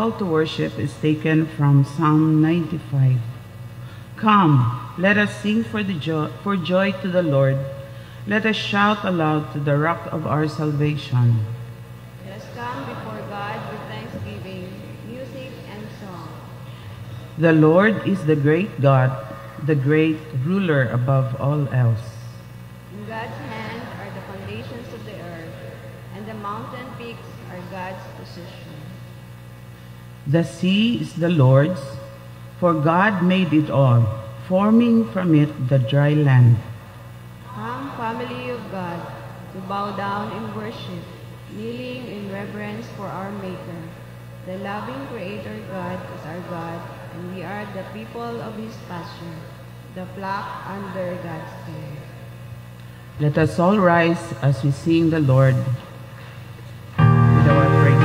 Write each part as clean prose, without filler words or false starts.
call to worship is taken from Psalm 95. Come, let us sing for joy to the Lord. Let us shout aloud to the rock of our salvation. Let us come before God with thanksgiving, music and song. The Lord is the great God, the great ruler above all else. In God's hand are the foundations of the earth, and the mountain peaks are God's possession. The sea is the Lord's, for God made it all, forming from it the dry land. Come, family of God, to bow down in worship, kneeling in reverence for our Maker. The loving Creator God is our God, and we are the people of His pasture, the flock under God's care. Let us all rise as we sing the Lord with our praise.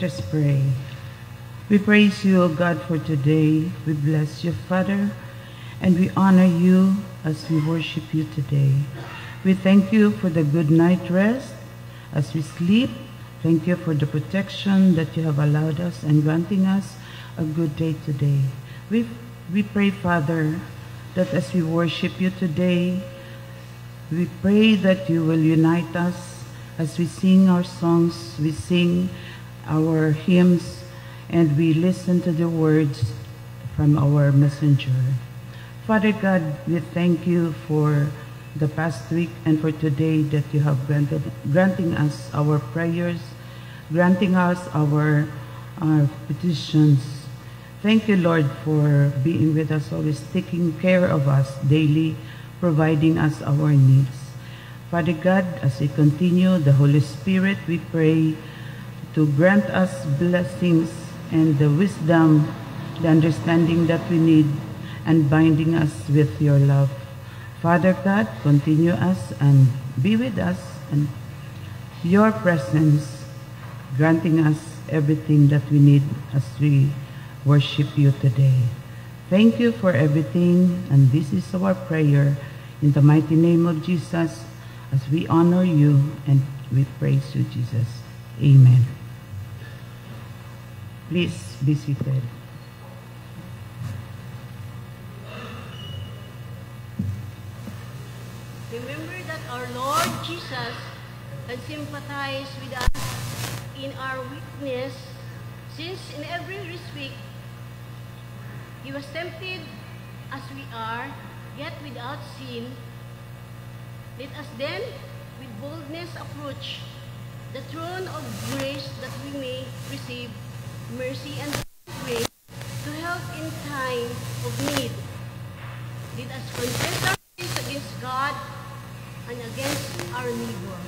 Let us pray. We praise you, O God, for today. We bless you, Father, and we honor you as we worship you today. We thank you for the good night rest as we sleep. Thank you for the protection that you have allowed us and granting us a good day today. We pray, Father, that as we worship you today, we pray that you will unite us as we sing our songs, we sing our hymns, and we listen to the words from our messenger. Father God, we thank you for the past week and for today that you have granting us our prayers, granting us our petitions. Thank you, Lord, for being with us, always taking care of us daily, providing us our needs. Father God, as we continue, the Holy Spirit, we pray to grant us blessings and the wisdom, the understanding that we need, and binding us with your love. Father God, continue us and be with us, and your presence granting us everything that we need as we worship you today. Thank you for everything, and this is our prayer in the mighty name of Jesus as we honor you and we praise you, Jesus. Amen. Please be seated. Remember that our Lord Jesus had sympathized with us in our weakness, since in every respect he was tempted as we are, yet without sin. Let us then with boldness approach the throne of grace, that we may receive mercy and grace to help in time of need. Let us confess our sins against God and against our neighbor.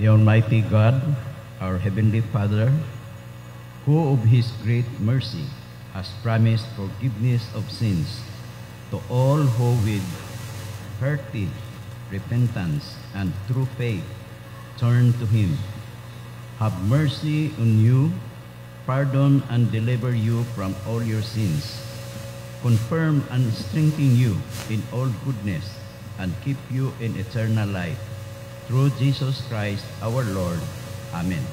The Almighty God, our Heavenly Father, who of His great mercy has promised forgiveness of sins to all who with hearty repentance and true faith turn to Him, have mercy on you, pardon and deliver you from all your sins, confirm and strengthen you in all goodness, and keep you in eternal life. Through Jesus Christ our Lord. Amen.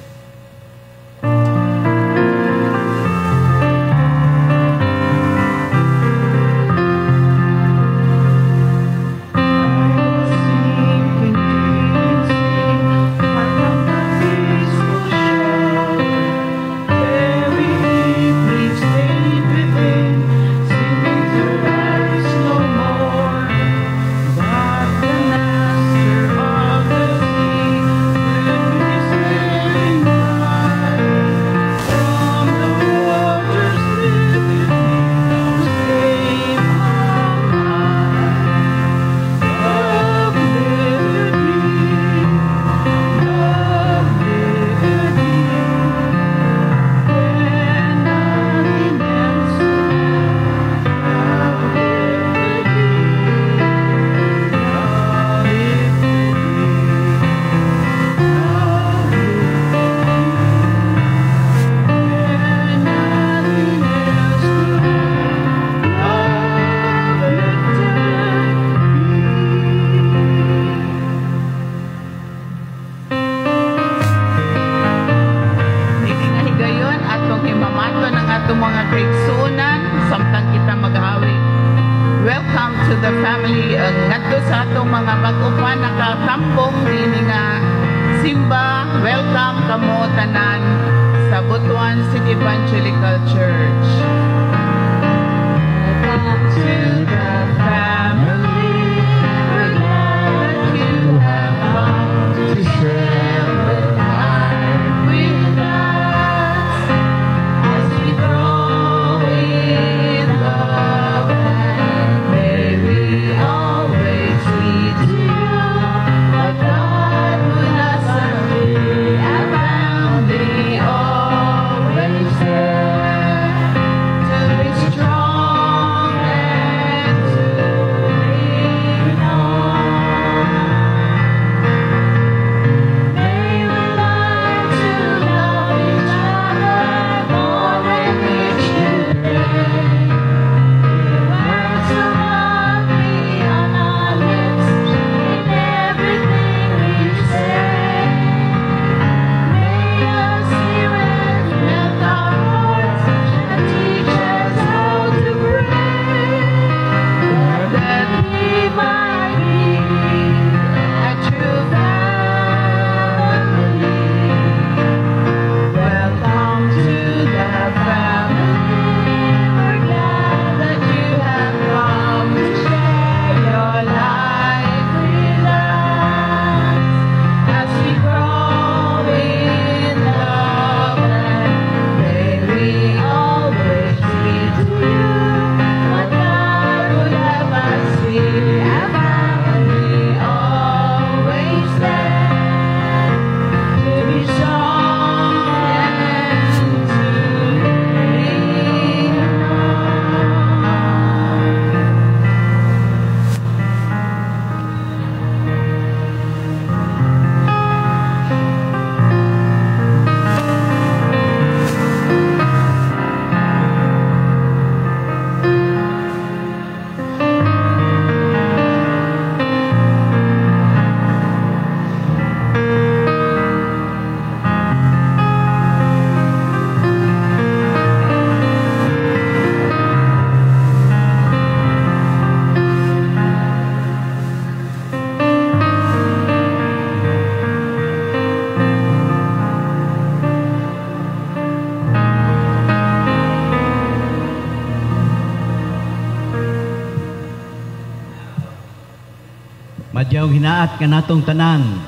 Mayong hinaat ka natong tanan.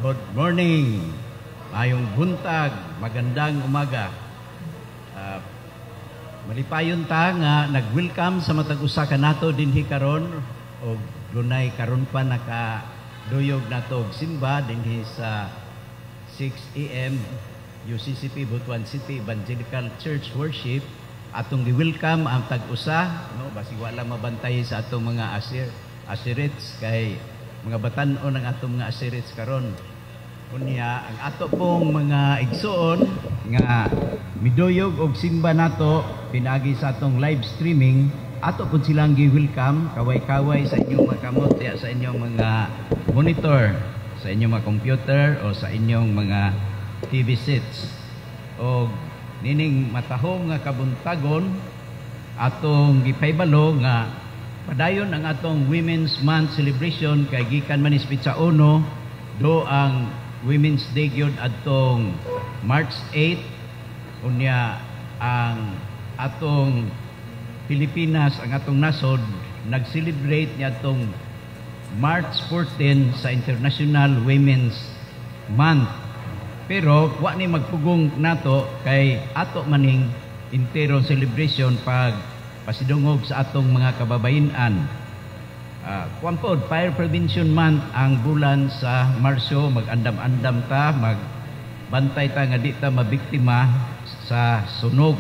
Good morning. Mayong buntag, magandang umaga. Malipayon ta nga nag-welcome sa matag usa ka nato dinhi karon og dunay karon pa nakaduyog nato og simba dinhi sa 6 AM UCCP Butuan City Evangelical Church Worship. Atong gi-welcome ang tag-usa, no, basig wala mabantay sa atong mga asirits kay mga batan-on ang atong mga asirits karon. Unya ang ato pong mga igsoon nga miduyog og simba nato pinagi sa atong live streaming, ato pud silang gi-welcome, kaway-kaway sa inyong mga kamot, sa inyong mga monitor, sa inyong mga computer o sa inyong mga TV sets. O nining matahong nga kabuntagon atong gipaybalo nga padayon ang atong Women's Month celebration kay gikan man Pizza Uno do ang Women's Day gyud adtong March 8. Unya ang atong Pilipinas, ang atong nasod nag-celebrate niya atong March 14 sa International Women's Month. Pero wa ni magpugong nato kay ato maning intero celebration pag pasidungog sa atong mga kababayen-an. Kuwampod, Fire Prevention Month ang bulan sa Marso, mag-andam-andam ta, magbantay ta nga di ta mabiktima sa sunog.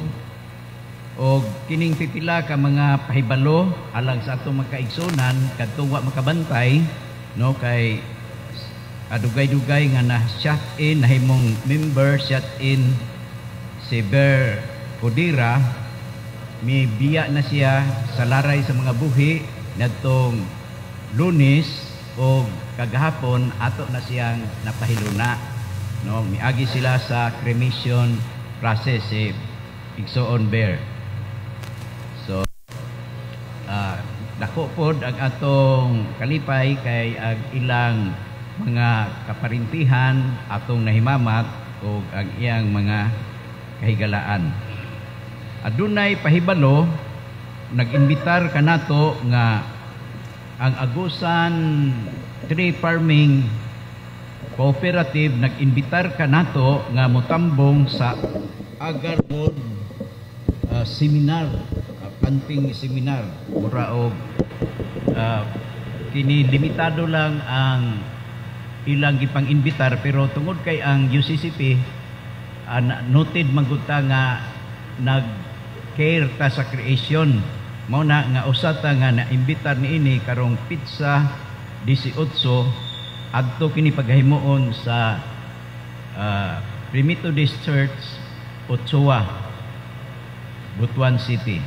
O kining pipila ka mga pahibalo alang sa atong mga kaigsunan kadtong wa makabantay, no, kay adugay-dugay nga na-shut in, nahimong member shut in si Ber Codira, may biya na siya sa laray sa mga buhi nadtong Lunes o kagahapon ato na siyang napahiluna, no, miagi sila sa cremation process si Igsoon Ber. So dako pod ang atong kalipay kay ang ilang mga kaparintihan atong nahimamat o ang iyang mga kahigalaan. Adunay pahibalo, nag-imbitar kanato nga ang Agusan Tree Farming Cooperative nag-imbitar kanato nga motambong sa Agarwood seminar, planting seminar. Mura og kini limitado lang ang ilang gipang-imbitar pero tungod kay ang UCCP noted maguta nga nag-care ta sa creation, mao na nga usata nga na-imbitar niini karong pizza 18 adto kini paghimuon sa Pre-Methodist Church Ochoa, Butuan City.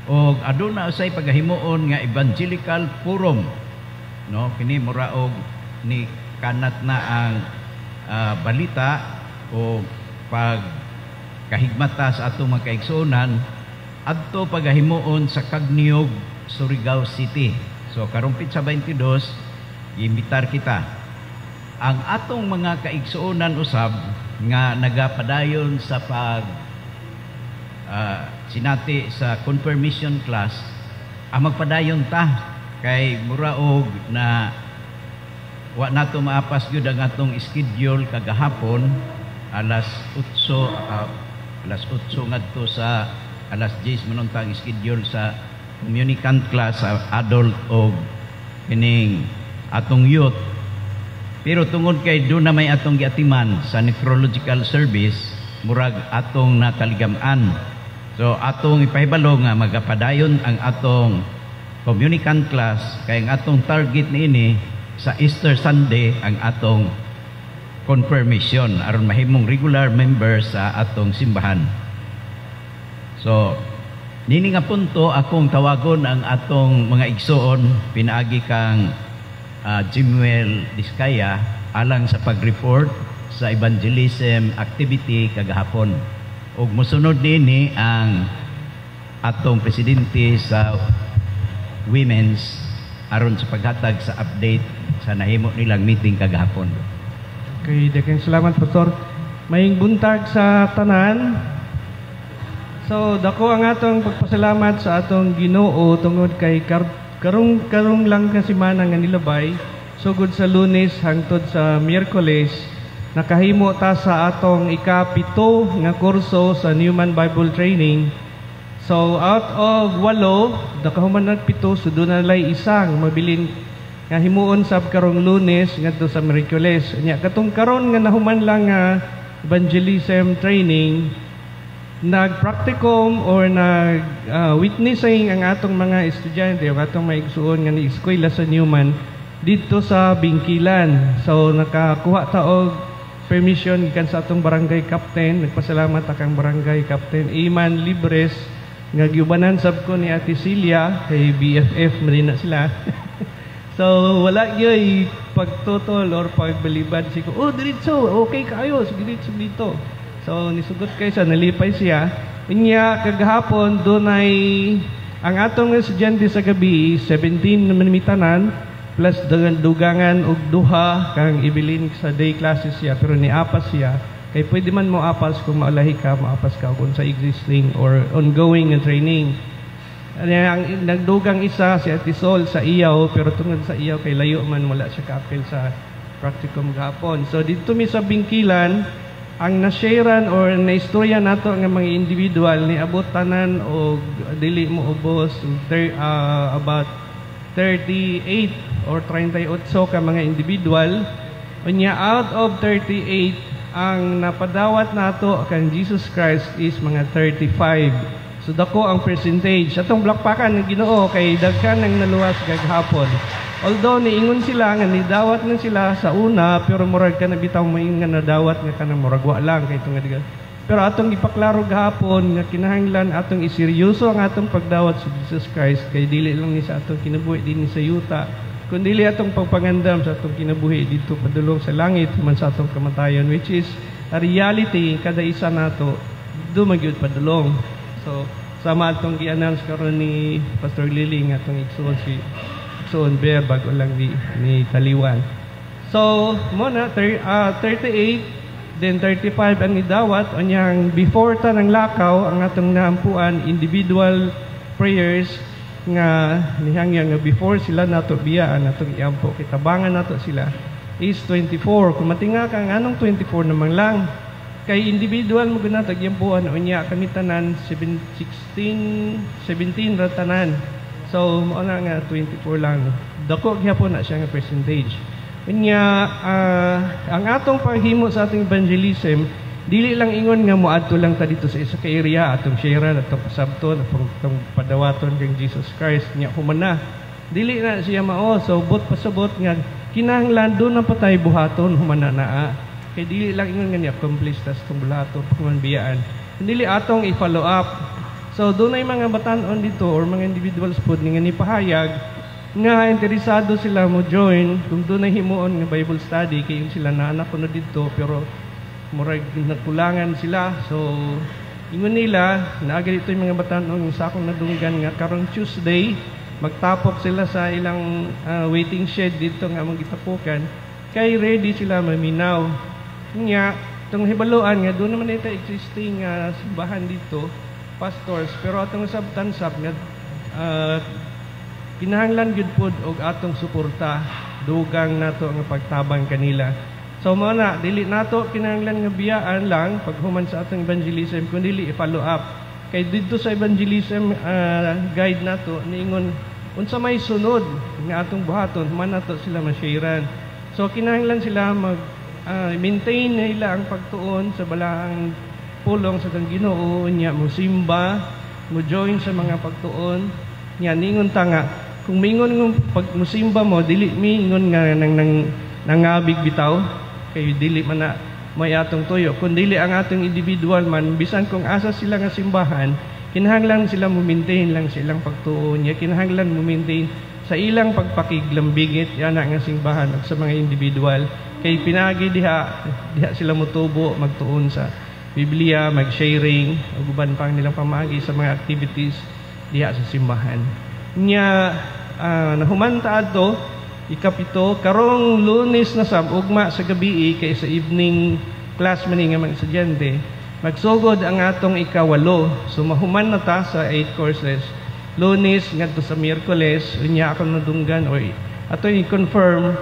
O aduna usay paghimuon nga Evangelical Forum, no, kini mura og ni kanat na ang balita o pag kahigmata sa atong mga kaigsuonan adto pagahimuon sa Kagniog, Surigao City. So karong Pizza 22 iimbitar kita ang atong mga kaigsuonan usab nga nagapadayon sa pag sinati sa confirmation class, ang magpadayon ta kay muraog na wa nato maapas gyud ang atong schedule kagahapon alas 8 ngadto sa alas 10 manuntang schedule sa communicant class sa adult o kining atong youth. Pero tungod kay doon na may atong giatiman sa nephrological service, murag atong nakaligaman. So atong ipahibalo nga magapadayon ang atong communicant class kay ang atong target niini sa Easter Sunday ang atong confirmation aron mahimong regular member sa atong simbahan. So nini nga punto akong tawagon ang atong mga igsoon pinaagi kang Jimuel Diskaya alang sa pag-report sa evangelism activity kagahapon. Ug mosunod nini ang atong presidente sa Women's aron sa paghatag sa update sa nahimo nilang meeting kagahapon. Okay, daghang salamat Pastor. Maying buntag sa tanan. So dako ang atong pagpasalamat sa atong Ginoo tungod kay karong lang nga semana nga nilabay, sugod sa Lunes hangtod sa Miyerkules, nakahimo ta sa atong ikapito nga kurso sa Newman Bible Training. So out of 8, nakahuman na 7, so doon na lay isang mabilin nga himuon sab karong Lunes ngadto sa Miyerkules. Nya katong karon nga nahuman lang nga evangelism training, nag-practicum or nag-witnessing ang atong mga estudyante o atong mga igsuon nga ni eskwela sa Newman dito sa Bingkilan. So nakakuha ta og permission gikan sa atong barangay captain. Nagpasalamat akang barangay captain Iman Libres nga giubanan sab ko ni Ate Celia kay BFF man na sila. So wala gyud pagtutol or pagbalibad siko. Oh, diretso, okay kayo, sige dito. So nisugot kay sa nalipay siya. Unya kagahapon dunay ang atong estudyante sa gabi 17 naman mitanan plus dugangan og duha kang ibilin sa day classes siya pero niapas siya kay pwede man mo apas kung maulahi ka maapas ka kung sa existing or ongoing nga training. Ang nagdugang isa si Ate Sol sa Iyaw pero tungod sa Iyaw kay layo man wala siya ka-appeal sa practicum gahapon. So dito mi sa Bingkilan ang nasharean or naistorya nato nga mga individual ni abot tanan og dili mo ubos about 38 or 38 ka mga individual. Unya out of 38 ang napadawat nato kang Jesus Christ is mga 35. So dako ang percentage. Atong blakpakan ng Ginoo kay daghan ang naluwas gagahapon. Although niingon sila nga nidawat na sila sa una pero murag ka na bitaw moingon nga nadawat nga kanang murag wa lang kay tunga diga. Pero atong ipaklaro gahapon nga kinahanglan atong iseryoso ang atong pagdawat sa Jesus Christ kay dili lang ni sa atong kinabuhi dinhi sa yuta kundi dili atong pagpangandam sa atong kinabuhi dito padulong sa langit man sa atong kamatayon, which is a reality kada isa nato dumagyud padulong. So, sama atong gi-announce karon ni Pastor Lily nga atong igsuon si Igsuon Bear bago lang ni Taliwan. So, mo na 38 then 35 ang idawat anyang before ta ng lakaw ang atong naampuan individual prayers nga nihangya nga before sila nato biyaan atong iampo kitabangan nato sila is 24. Kung matinga ka anong 24 naman lang kay individual mo guna tagyampuan unya kami tanan 17 ra tanan. So mao na nga 24 lang. Dako gyapon na siya nga percentage. Unya ang atong paghimo sa ating evangelism dili lang ingon nga moadto lang ta dito sa isa ka area atong sharean atong pasabton atong padawaton kang Jesus Christ nya human na. Dili na siya mao so bot pasabot nga kinahanglan do na patay buhaton human na naa. Kay dili lang ingon nga ni-accomplish tas itong bulato pagmanbiyaan. Dili atong i-follow up. So, doon ay mga batanon dito or mga individuals po nga ni pahayag nga interesado sila mo join kung doon ay himuon nga Bible study kay sila na anak ko na dito pero murag nagkulangan sila. So, ingon nila naagi dito yung mga batanon sa akong nadunggan nga karong Tuesday magtapok sila sa ilang waiting shed dito nga magitapukan kay ready sila maminaw. Nga, itong hibaluan nga, doon naman ito existing simbahan dito, pastors, pero atong sabtansap nga, kinahanglan gyud pod og atong suporta, dugang nato nga pagtabang kanila. So, muna, dili nato kinahanglan nga biyaan lang, paghuman sa atong evangelism, kundi dili i-follow up. Kay dito sa evangelism guide nato, niingon, unsa may sunod nga atong buhaton, man nato sila masharean. So, kinahanglan sila maintain nila ang pagtuon sa balaang pulong sa tang Ginoo nya mo simba mo join sa mga pagtuon nya ningon ta nga kung mingon ng pag musimba mo dili mingon nga nangabig bitaw kay dili man na may atong tuyo kun dili ang atong individual man bisan kung asa sila nga simbahan kinahanglan sila mo maintain lang silang pagtuon nya kinahanglan mo maintain sa ilang pagpakiglambigit yana nga simbahan ug sa mga individual kay pinagi diha sila motubo magtuon sa Biblia, mag-sharing ug uban pang nilang pamagi sa mga activities diha sa simbahan. Nya nahuman ta adto ikapito karong Lunes na sab ugma sa gabi kay sa evening class man nga mga estudyante magsugod ang atong ikawalo. So mahuman na ta sa 8 courses. Lunes ngadto sa Miyerkules unya ako nadunggan o ato i-confirm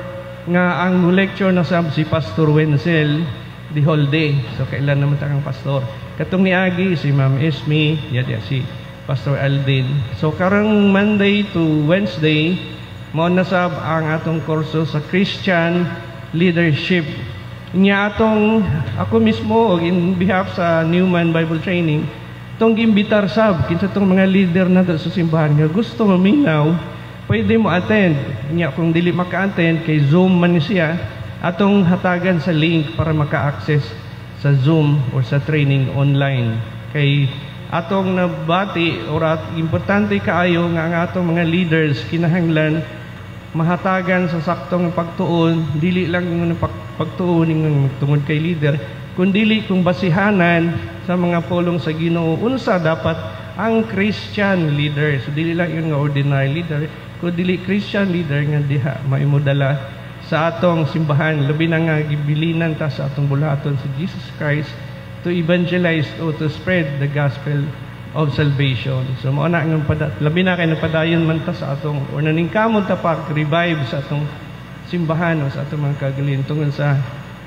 nga ang lecture na sab si Pastor Wenzel the whole day. So kailan naman ta kang pastor. Katong niagi si Ma'am Esme, yada si Pastor Aldin. So karong Monday to Wednesday mao na sab ang atong kurso sa Christian Leadership. Nya atong ako mismo in behalf sa Newman Bible Training tong gimbitar sab kinsa tong mga leader na sa simbahan nga gusto maminaw pwede mo attend. Nya kung dili maka-attend kay Zoom man siya atong hatagan sa link para maka-access sa Zoom or sa training online. Kay atong nabati or importante kaayo nga ang atong mga leaders kinahanglan mahatagan sa saktong pagtuon, dili lang yung pagtuon ng tungod kay leader, kundi kung basihanan sa mga pulong sa Ginoo unsa dapat ang Christian leader. So dili lang yung ordinary leader, kundi Christian leader nga diha maimudala sa atong simbahan, labi na nga gibilinan ta sa atong bulaton si Jesus Christ to evangelize o to spread the gospel of salvation. So mao na nga labi na kay nagpadayon man ta sa atong or naningkamot ta pa revive sa atong simbahan o sa atong mga kagalingon tungod sa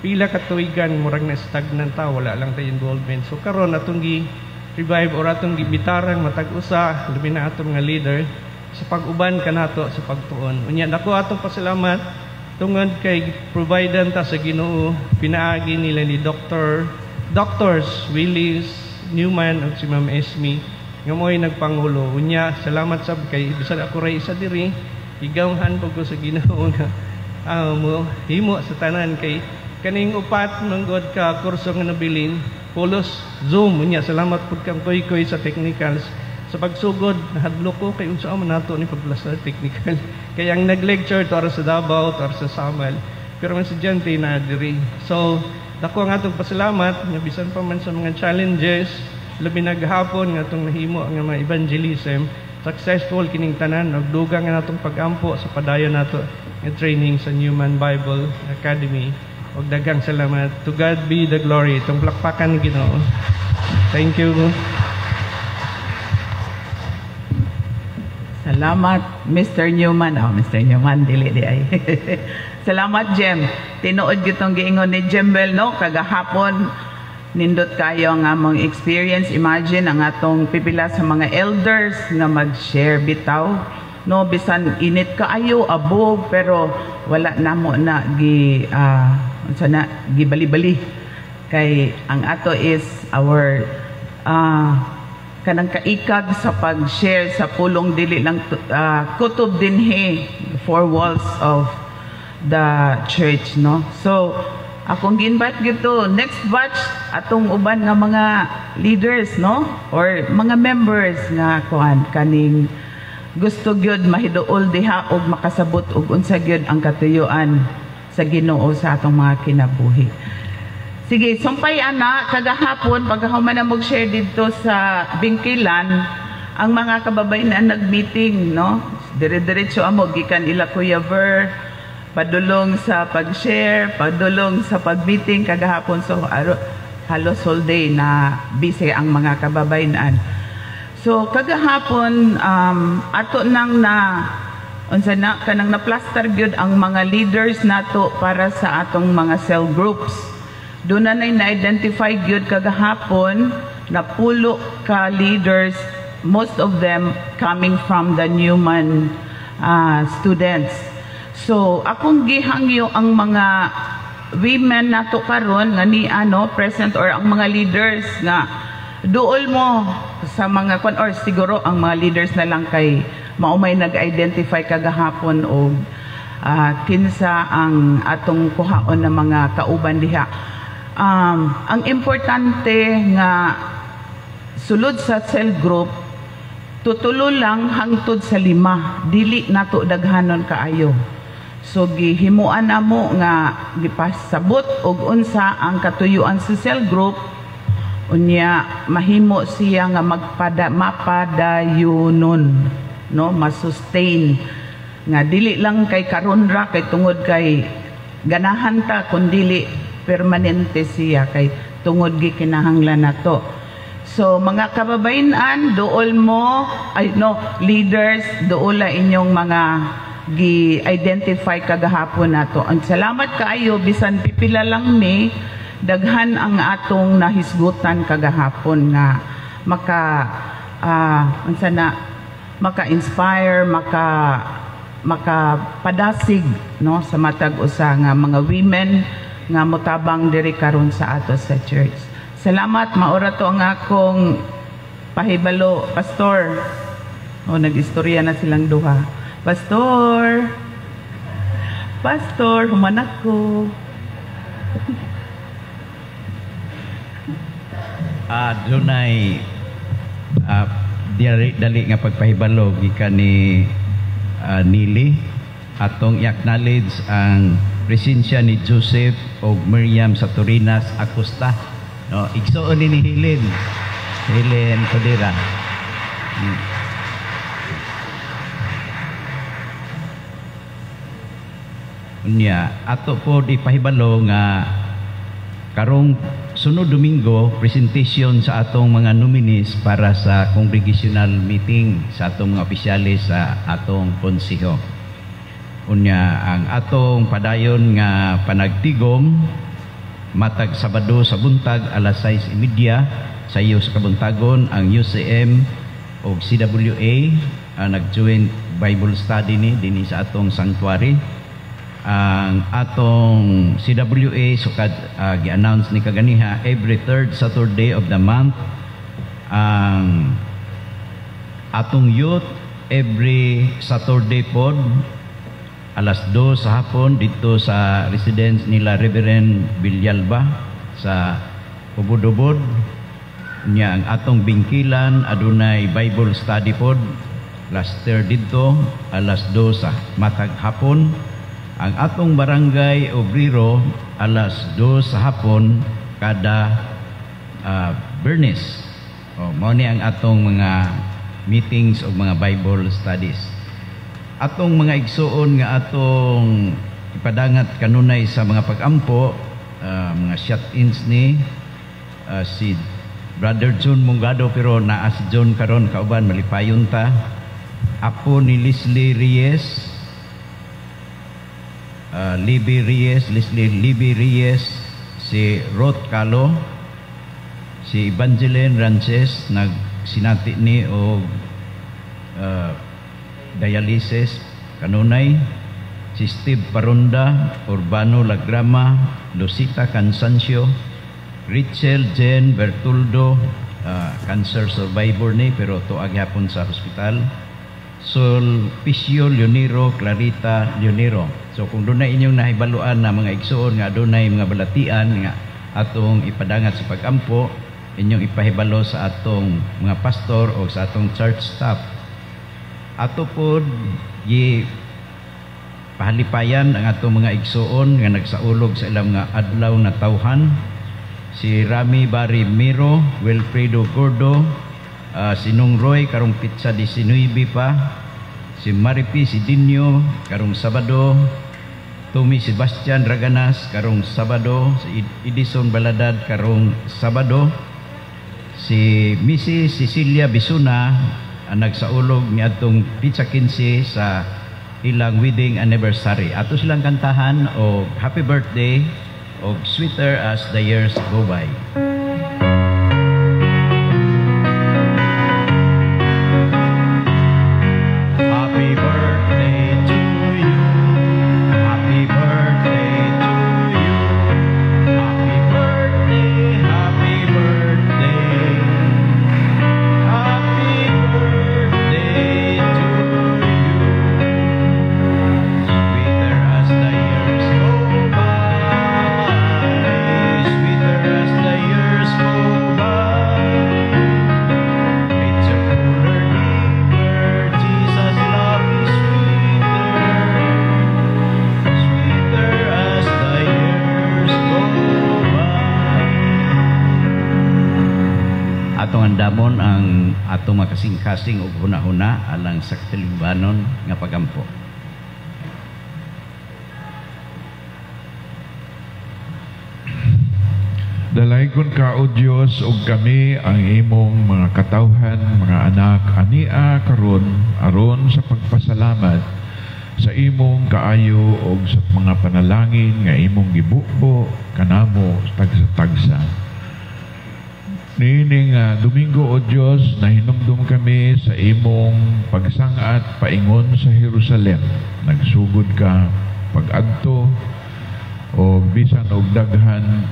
pila ka tuigan murag na stagnant ta, wala lang tayo involvement. So karon atong gi-revive or atong gibitarang matag-usa labi na atong mga leader sa pag-uban kanato sa pagtuon. Unya nako atong pasalamat tungod kay providan ta sa Ginoo, pinaagi nila ni Doctors Willis Newman at si Ma'am Esme nga mo'y nagpangulo. Unya salamat sab kay bisan ako ray isa diri igawhan ko sa Ginoo nga mo himo sa tanan kay kaning upat manggod ka kurso nga nabilin pulos Zoom. Unya salamat pud kang koy sa technicals sa pagsugod nahadlo ko kay unsa man nato ni pagplasa technical kay ang nag-lecture to sa Davao to sa Samal pero man estudyante na diri. So dako ang atong pasalamat nga bisan pa man sa mga challenges labi naghapon nga atong nahimo nga mga evangelism successful kining tanan ug dugang nga natong pag-ampo sa padayon nato nga training sa Newman Bible Academy. Ug daghang salamat. To God be the glory. Itong plakpakan Ginoo. Thank you. Salamat, Mr. Newman. Oh, Mr. Newman, dili di ay. Salamat, Jem. Tinuod gitong giingon ni Jembel, no? Kagahapon, nindot kayo ang among experience. Imagine ang atong pipila sa mga elders nga mag-share bitaw. No, bisan init kaayo, abog, pero wala namo na gibali-bali. Kay ang ato is our kanang kaikag sa pag-share sa pulong dili lang kutob dinhi four walls of the church, no? So akong gi-invite gito next batch atong uban nga mga leaders, no, or mga members nga kaning gusto gyud mahiduol diha og makasabot og unsa gyud ang katuyuan sa Ginoo sa atong mga kinabuhi. Sige, sumpay ana kagahapon pagkahuman na mag-share dito sa Bingkilan ang mga kababayan nag-meeting, no? Dire-diretso amo gikan ila Kuya Ver padulong sa pag-share, padulong sa pag-meeting kagahapon. So halos whole day na busy ang mga kababayan. So kagahapon ato nang unsa na kanang na-plaster gyud ang mga leaders nato para sa atong mga cell groups. Doon na na-identify gyud kagahapon na pulo ka leaders, most of them coming from the Newman students. So akong gihangyo ang mga women nato karon nga ni present or ang mga leaders nga duol mo sa mga or siguro ang mga leaders na lang kay maumay nag-identify kagahapon og kinsa ang atong kuhaon na mga kauban diha. Ang importante nga sulod sa cell group tutulo lang hangtod sa 5, dili nato daghanon kaayo. So gihimuan namo nga gipasabot og unsa ang katuyuan sa cell group unya mahimo siya nga mapadayunon, no, masustain nga dili lang kay karon ra kay tungod kay ganahan ta kun dili permanente siya kay tungod gi kinahanglan nato. So mga kababayan, dool mo, leaders, doola inyong mga gi-identify kagahapon nato. Ang salamat kaayo, bisan pipila lang ni, daghan ang atong nahisgutan kagahapon nga maka-inspire, makapadasig no, sa matag usa nga mga women nga motabang diri karon sa ato sa church. Salamat, maura to ang akong pahibalo, Pastor. Nag-istorya na silang duha. Pastor, humanak ko. Dunay dali nga pagpahibalo gikan ni Nili atong i-acknowledge ang presensya ni Joseph o Miriam Saturinas Acosta. No, igsoon ni Helen Codera. Unya ato po di pahibalo nga karong sunod Domingo presentation sa atong mga nominees para sa congregational meeting sa atong mga opisyalis sa atong konseho. Unya ang atong padayon nga panagtigom matag Sabado sa buntag alas 6:30 sa iyo sa kabuntagon ang UCM o CWA nag-joint Bible study dinhi sa atong sanctuary. Ang atong CWA sukad gi-announce ni kaganiha every third Saturday of the month. Ang atong youth every Saturday pod alas 2 sa hapon dito sa residence nila Reverend Villalba sa Ubod-Ubod. Nya ang atong bingkilan adunay Bible study pod cluster dito alas 2 sa matag hapon. Ang atong barangay Obrero alas 2 sa hapon kada Bernes. Mao ni ang atong mga meetings o mga Bible studies. Atong mga igsuon nga atong ipadangat kanunay sa mga pag-ampo, mga shut-ins ni si Brother John Mungado, pero naa si John karon kauban malipayon ta. Apo ni Leslie Reyes, Leslie Libby Reyes, si Ruth Calo, si Evangeline Ranches nagsinati ni og dialysis kanunay, si Steve Paronda, Urbano Lagrama, Lucita Cansancio, Richel Jen Bertuldo, cancer survivor ni pero tuag hapon sa hospital, Sulpicio Leonero, Clarita Leonero. So kung dunay inyong nahibaluan na mga igsuon nga dunay mga balatian nga atong ipadangat sa pag-ampo, inyong ipahibalo sa atong mga pastor o sa atong church staff. Ato pod pahalipayan ang atong mga igsuon nga nagsaulog sa ilang nga adlaw na tawhan. Si Rami Bari Miro, Wilfredo Gordo, si Nung Roy karong Pitsa 19 pa, si Maripi Sidinyo karong Sabado, Tommy Sebastian Raganas karong Sabado, si Edison Baladad karong Sabado, si Mrs. Cecilia Bisuna ang nagsaulog ni atong Pitsa 15 sa ilang wedding anniversary. Ato silang kantahan o happy birthday o sweeter as the years go by. Happy birthday to you. Happy birthday to you. Happy birthday, happy birthday. Happy birthday to you. Sweeter as the years go by. Sweeter as the years go by. Richer, fuller, deeper. Jesus' love is sweeter. Sweeter as the years go by. Atong andamon ang atong makasing-kasing ug huna-huna alang sa katilingbanon nga pagampo. Dalaygon ka, O Dios, ug kami ang imong mga katawhan, mga anak, ania karon aron sa pagpasalamat sa imong kaayo ug sa mga panalangin nga imong gibubo kanamo tagsa-tagsa. Niining Domingo, O Dios, nahinumdum kami sa imong pagsangat paingon sa Jerusalem. Nagsugod ka pag-adto o bisan og daghan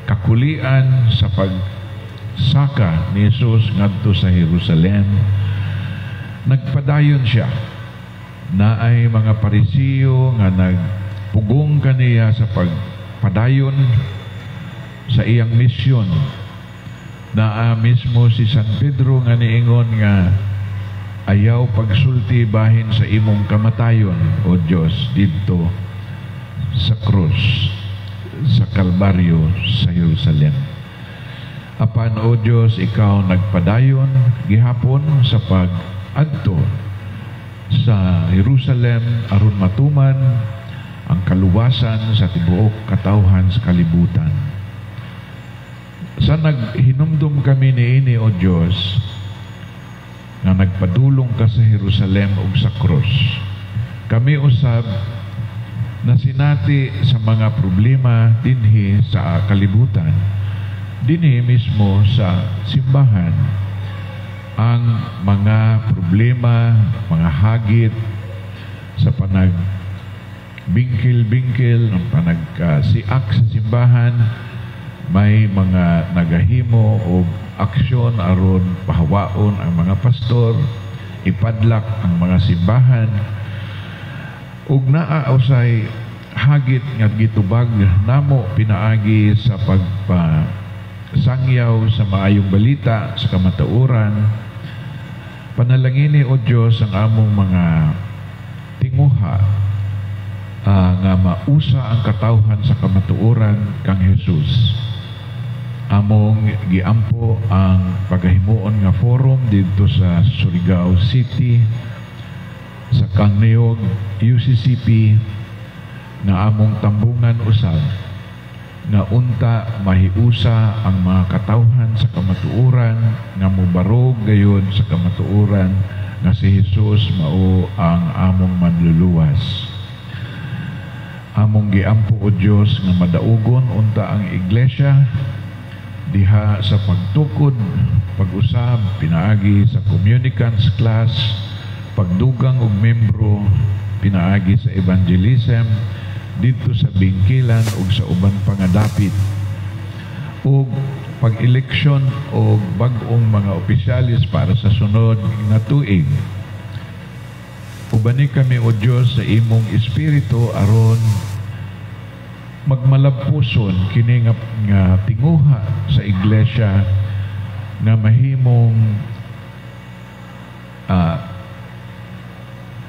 kakulian sa pagsaka ni Jesus ngadto sa Jerusalem. Nagpadayon siya na ay mga Parisiyo nga nagpugong kaniya sa pagpadayon sa iyang misyon. Na mismo si San Pedro nga niingon nga ayaw pagsulti bahin sa imong kamatayon, O Dios, dito sa krus sa Kalbaryo sa Jerusalem. Apan, O Dios, ikaw nagpadayon gihapon sa pag-adto sa Jerusalem aron matuman ang kaluwasan sa tibuok katawhan sa kalibutan. Sa naghinumdum kami niini, O Dios, na nagpadulong ka sa Jerusalem ug sa krus, kami usab na sinati sa mga problema dinhi sa kalibutan, dinhi mismo sa simbahan, ang mga problema, mga hagit sa bingkil-bingkil, ang panagsiak sa simbahan, may mga nagahimo o aksyon aron pahawaon ang mga pastor, ipadlak ang mga simbahan, ug naa usay hagit nga gitubag namo pinaagi sa pagpasangyaw sa maayong balita sa kamatuoran. Panalangini, O Dios, ang among mga tinguha nga mausa ang katawhan sa kamatuoran kang Jesus. Among giampo ang pagahimuon nga forum dito sa Surigao City sa Kangniog UCCP na among tambungan usab nga unta mahiusa ang mga katawhan sa kamatuoran nga mobarog gayud sa kamatuoran nga si Jesus mao ang among manluluwas. Among giampo, O Dios, nga madaugon unta ang iglesia diha sa pagtukod, pag-usab pinaagi sa communicants class, pagdugang og membro pinaagi sa evangelism dito sa bingkilan ug sa uban pangadapit, ug pag-eleksyon og bag-ong mga opisyalis para sa sunod nga tuig. Ubani kami, O Dios, sa imong espiritu aron magmalabpuson kini nga tinguha sa iglesia nga mahimong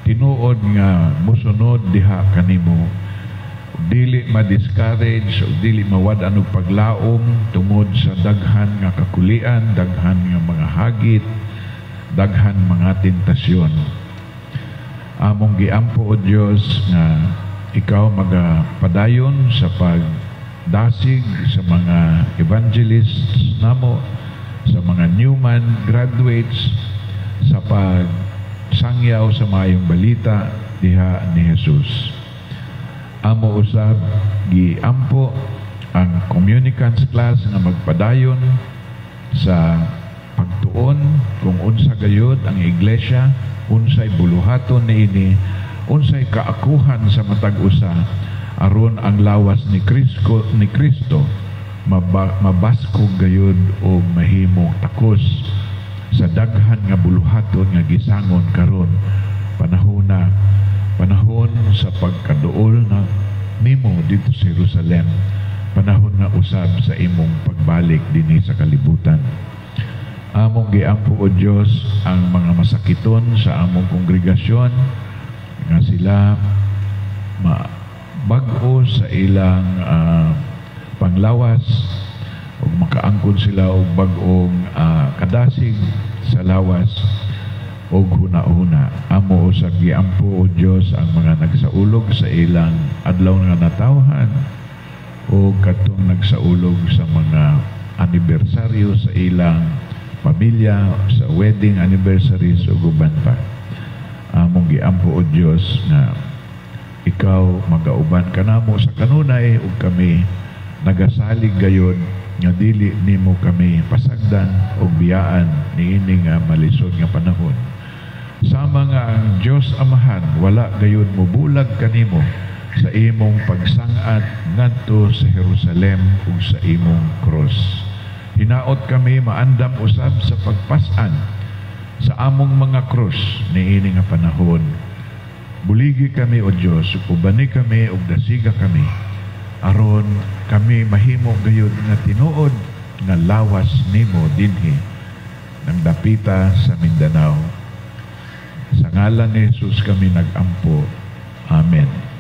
tinuod nga musunod diha kanimo, dili ma-discourage o dili mawad-an og paglaom tungod sa daghan nga kakulian, daghan nga mga hagit, daghan mga tentasyon. Among giampo, O Dios, nga ikaw magapadayon sa pagdasig sa mga evangelists namo, sa mga Newman graduates, sa pagsangyaw sa maayong balita diha ni Jesus. Amo usab giampo ang communicants class nga magpadayon sa pagtuon kung unsa gayud ang iglesia, unsay buluhaton niini, unsay kaakuhan sa matag usa aron ang lawas ni Kristo mabaskog gayud o mahimong takos sa daghan nga buluhaton nga gisangon karon panahon sa pagkaduol na nimo dito sa Jerusalem, panahon nga usab sa imong pagbalik dinhi sa kalibutan. Among giampo, O Dios, ang mga masakiton sa among kongregasyon nga sila bag-o sa ilang panglawas ug makaangkon sila og bag-ong kadasig sa lawas og huna-huna. Amo usab giampo, O Dios, ang mga nagsaulog sa ilang adlaw nga natawhan o katong nagsaulog sa mga anibersaryo sa ilang pamilya, sa wedding anniversaries o guban pa. Among giampo o Dios nga ikaw magauban kanamo sa kanunay ug kami nagasalig gayod nga dili nimo kami pasagdan o biyaan niini nga malisod nga panahon. Sama nga ang Dios Amahan wala gayud mo bulag kanimo sa imong pagsang-at ngadto sa Jerusalem ug sa imong cross. Hinaot kami maandam usab sa pagpas-an sa among mga cross niini nga panahon. Buligi kami o Dios, ubani kami ug dasiga kami aron kami mahimo gayud nga tinuod nga lawas nimo dinhi nang dapita sa Mindanao. Sa ngalan ni Jesus kami nagampo. Amen.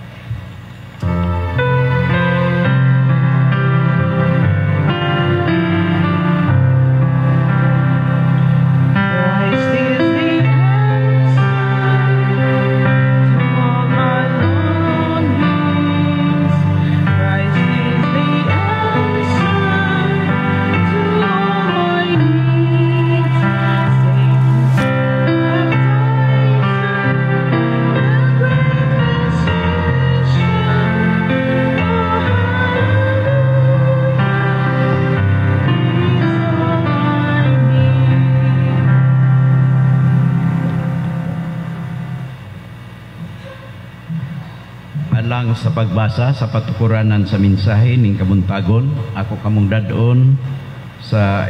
Sa pagbasa sa patukuranan sa mensahe ning kabuntagon, ako kamong dadon sa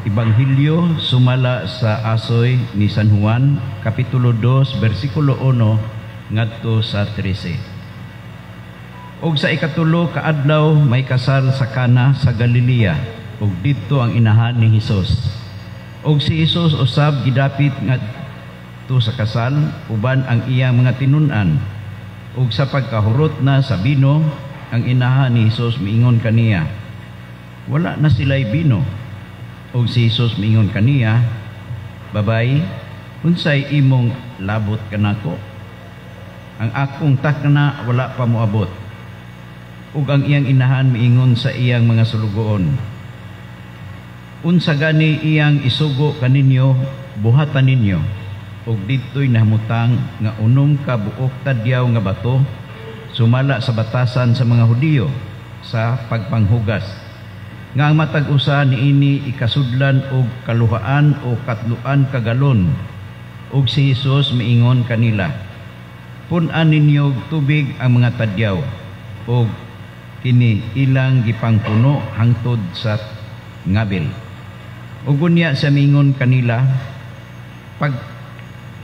Ebanghelyo sumala sa asoy ni San Juan, kapitulo 2, bersikulo 1 ngadto sa 13. Og sa ikatulo ka adlaw may kasal sa Kana sa Galilea, og didto ang inahan ni Hesus. Og si Hesus usab gidapit ngadto sa kasal uban ang iyang mga tinun-an. Ug sa pagkahurot na sa bino, ang inahan ni Hesus miingon kaniya, wala na sila'y bino. Ug si Hesus miingon kaniya, babay, unsay imong labot kanako? Ang akong takna wala pa moabot. Ug ang iyang inahan miingon sa iyang mga sulugoon, unsa gani iyang isugo kaninyo, buhatan ninyo. Ug dito'y nahimutang nga unom ka buok tadyaw nga bato sumala sa batasan sa mga Hudiyo sa pagpanghugas nga ang matag usa niini ikasudlan og kaluhaan o katluan ka galon. Ug si Hesus miingon kanila, pun-an ninyo og tubig ang mga tadyaw ug kini ilang gipangpuno hangtod sa ngabil. Ug unya sa miingon kanila, pag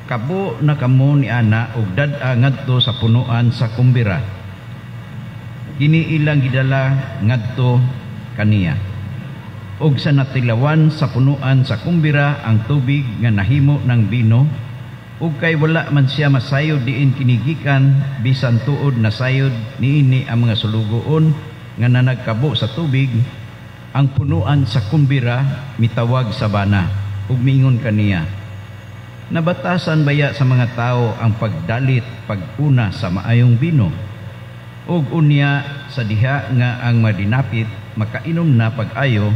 kabo na kamo ni ana og dad-a ngadto sa punuan sa kumbira. Kini ilang gidala ngadto kaniya. Og sa natilawan sa punuan sa kumbira ang tubig nga nahimo ng bino, ug kay wala man siya masayod diin kinigikan bisan tuod na sayod niini ang mga sulugoon nga nanagkabo sa tubig, ang punuan sa kumbira mitawag sa bana. Ug miingon kaniya, nabatasan baya sa mga tao ang pagdalit pag-una sa maayong bino? Ug unya sa diha nga ang madinapit makainom na pag-ayo,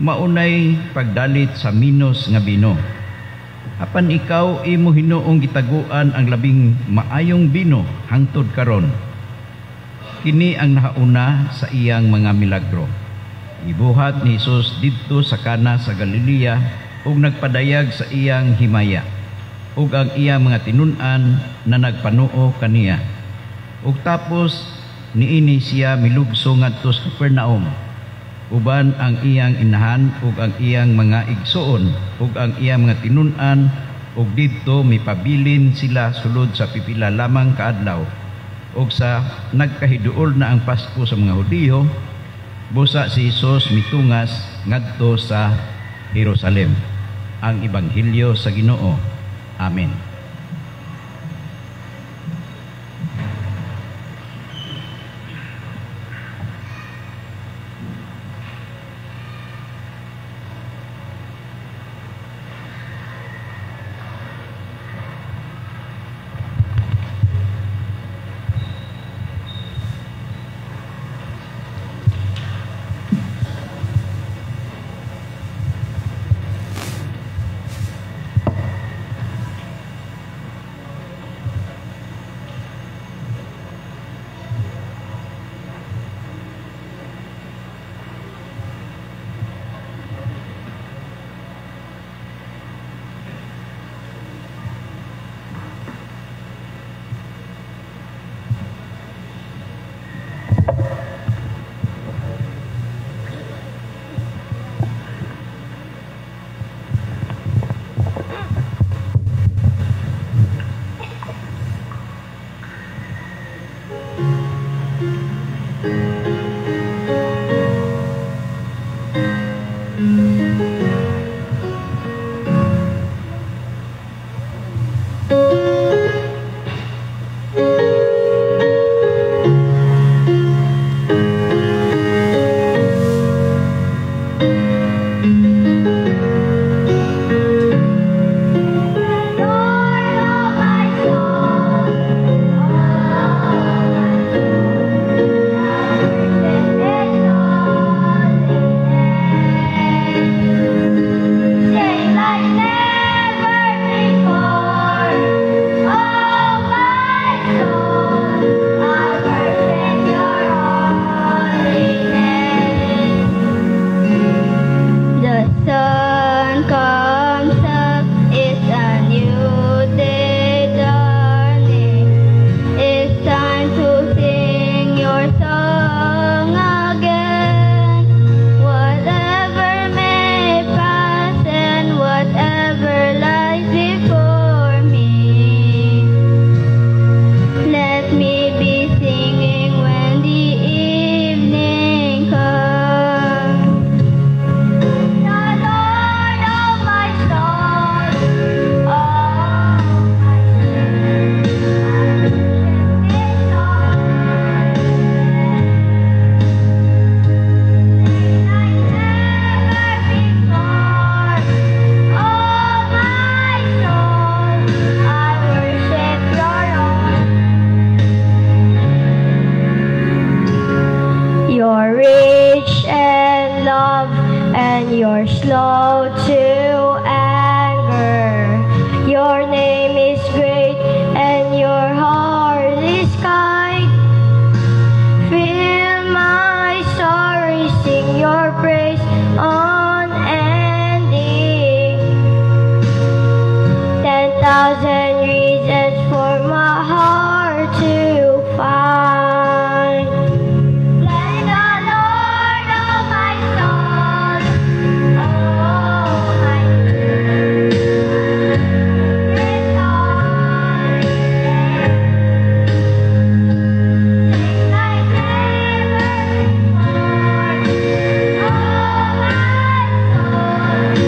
maunay pagdalit sa minos nga bino. Apan ikaw imo hinuong gitaguan ang labing maayong bino hangtod karon. Kini ang nahauna sa iyang mga milagro. Ibuhat ni Hesus didto sa Kana sa Galilea ug nagpadayag sa iyang himaya ug ang iyang mga tinun-an na nagpanuo kaniya. Ug tapos niini siya milugso ngadto sa Capernaum uban ang iyang inahan ug ang iyang mga igsuon ug ang iyang mga tinun-an, ug didto mipabilin sila sulod sa pipila lamang ka adlaw. Ug sa nagkahiduol na ang Pasko sa mga Hudiyo, busa si Hesus mitungas ngadto sa Jerusalem. Ang Ebanghelyo sa Ginoo. Amen. You're rich in love and you're slow to anger. Your name is great and your heart is kind. Fill my story, sing your praise unending. 10,000 reasons for my heart to find. Bless the Lord, oh my soul, oh my spirit. Yes, Lord, sing like never before, oh my soul.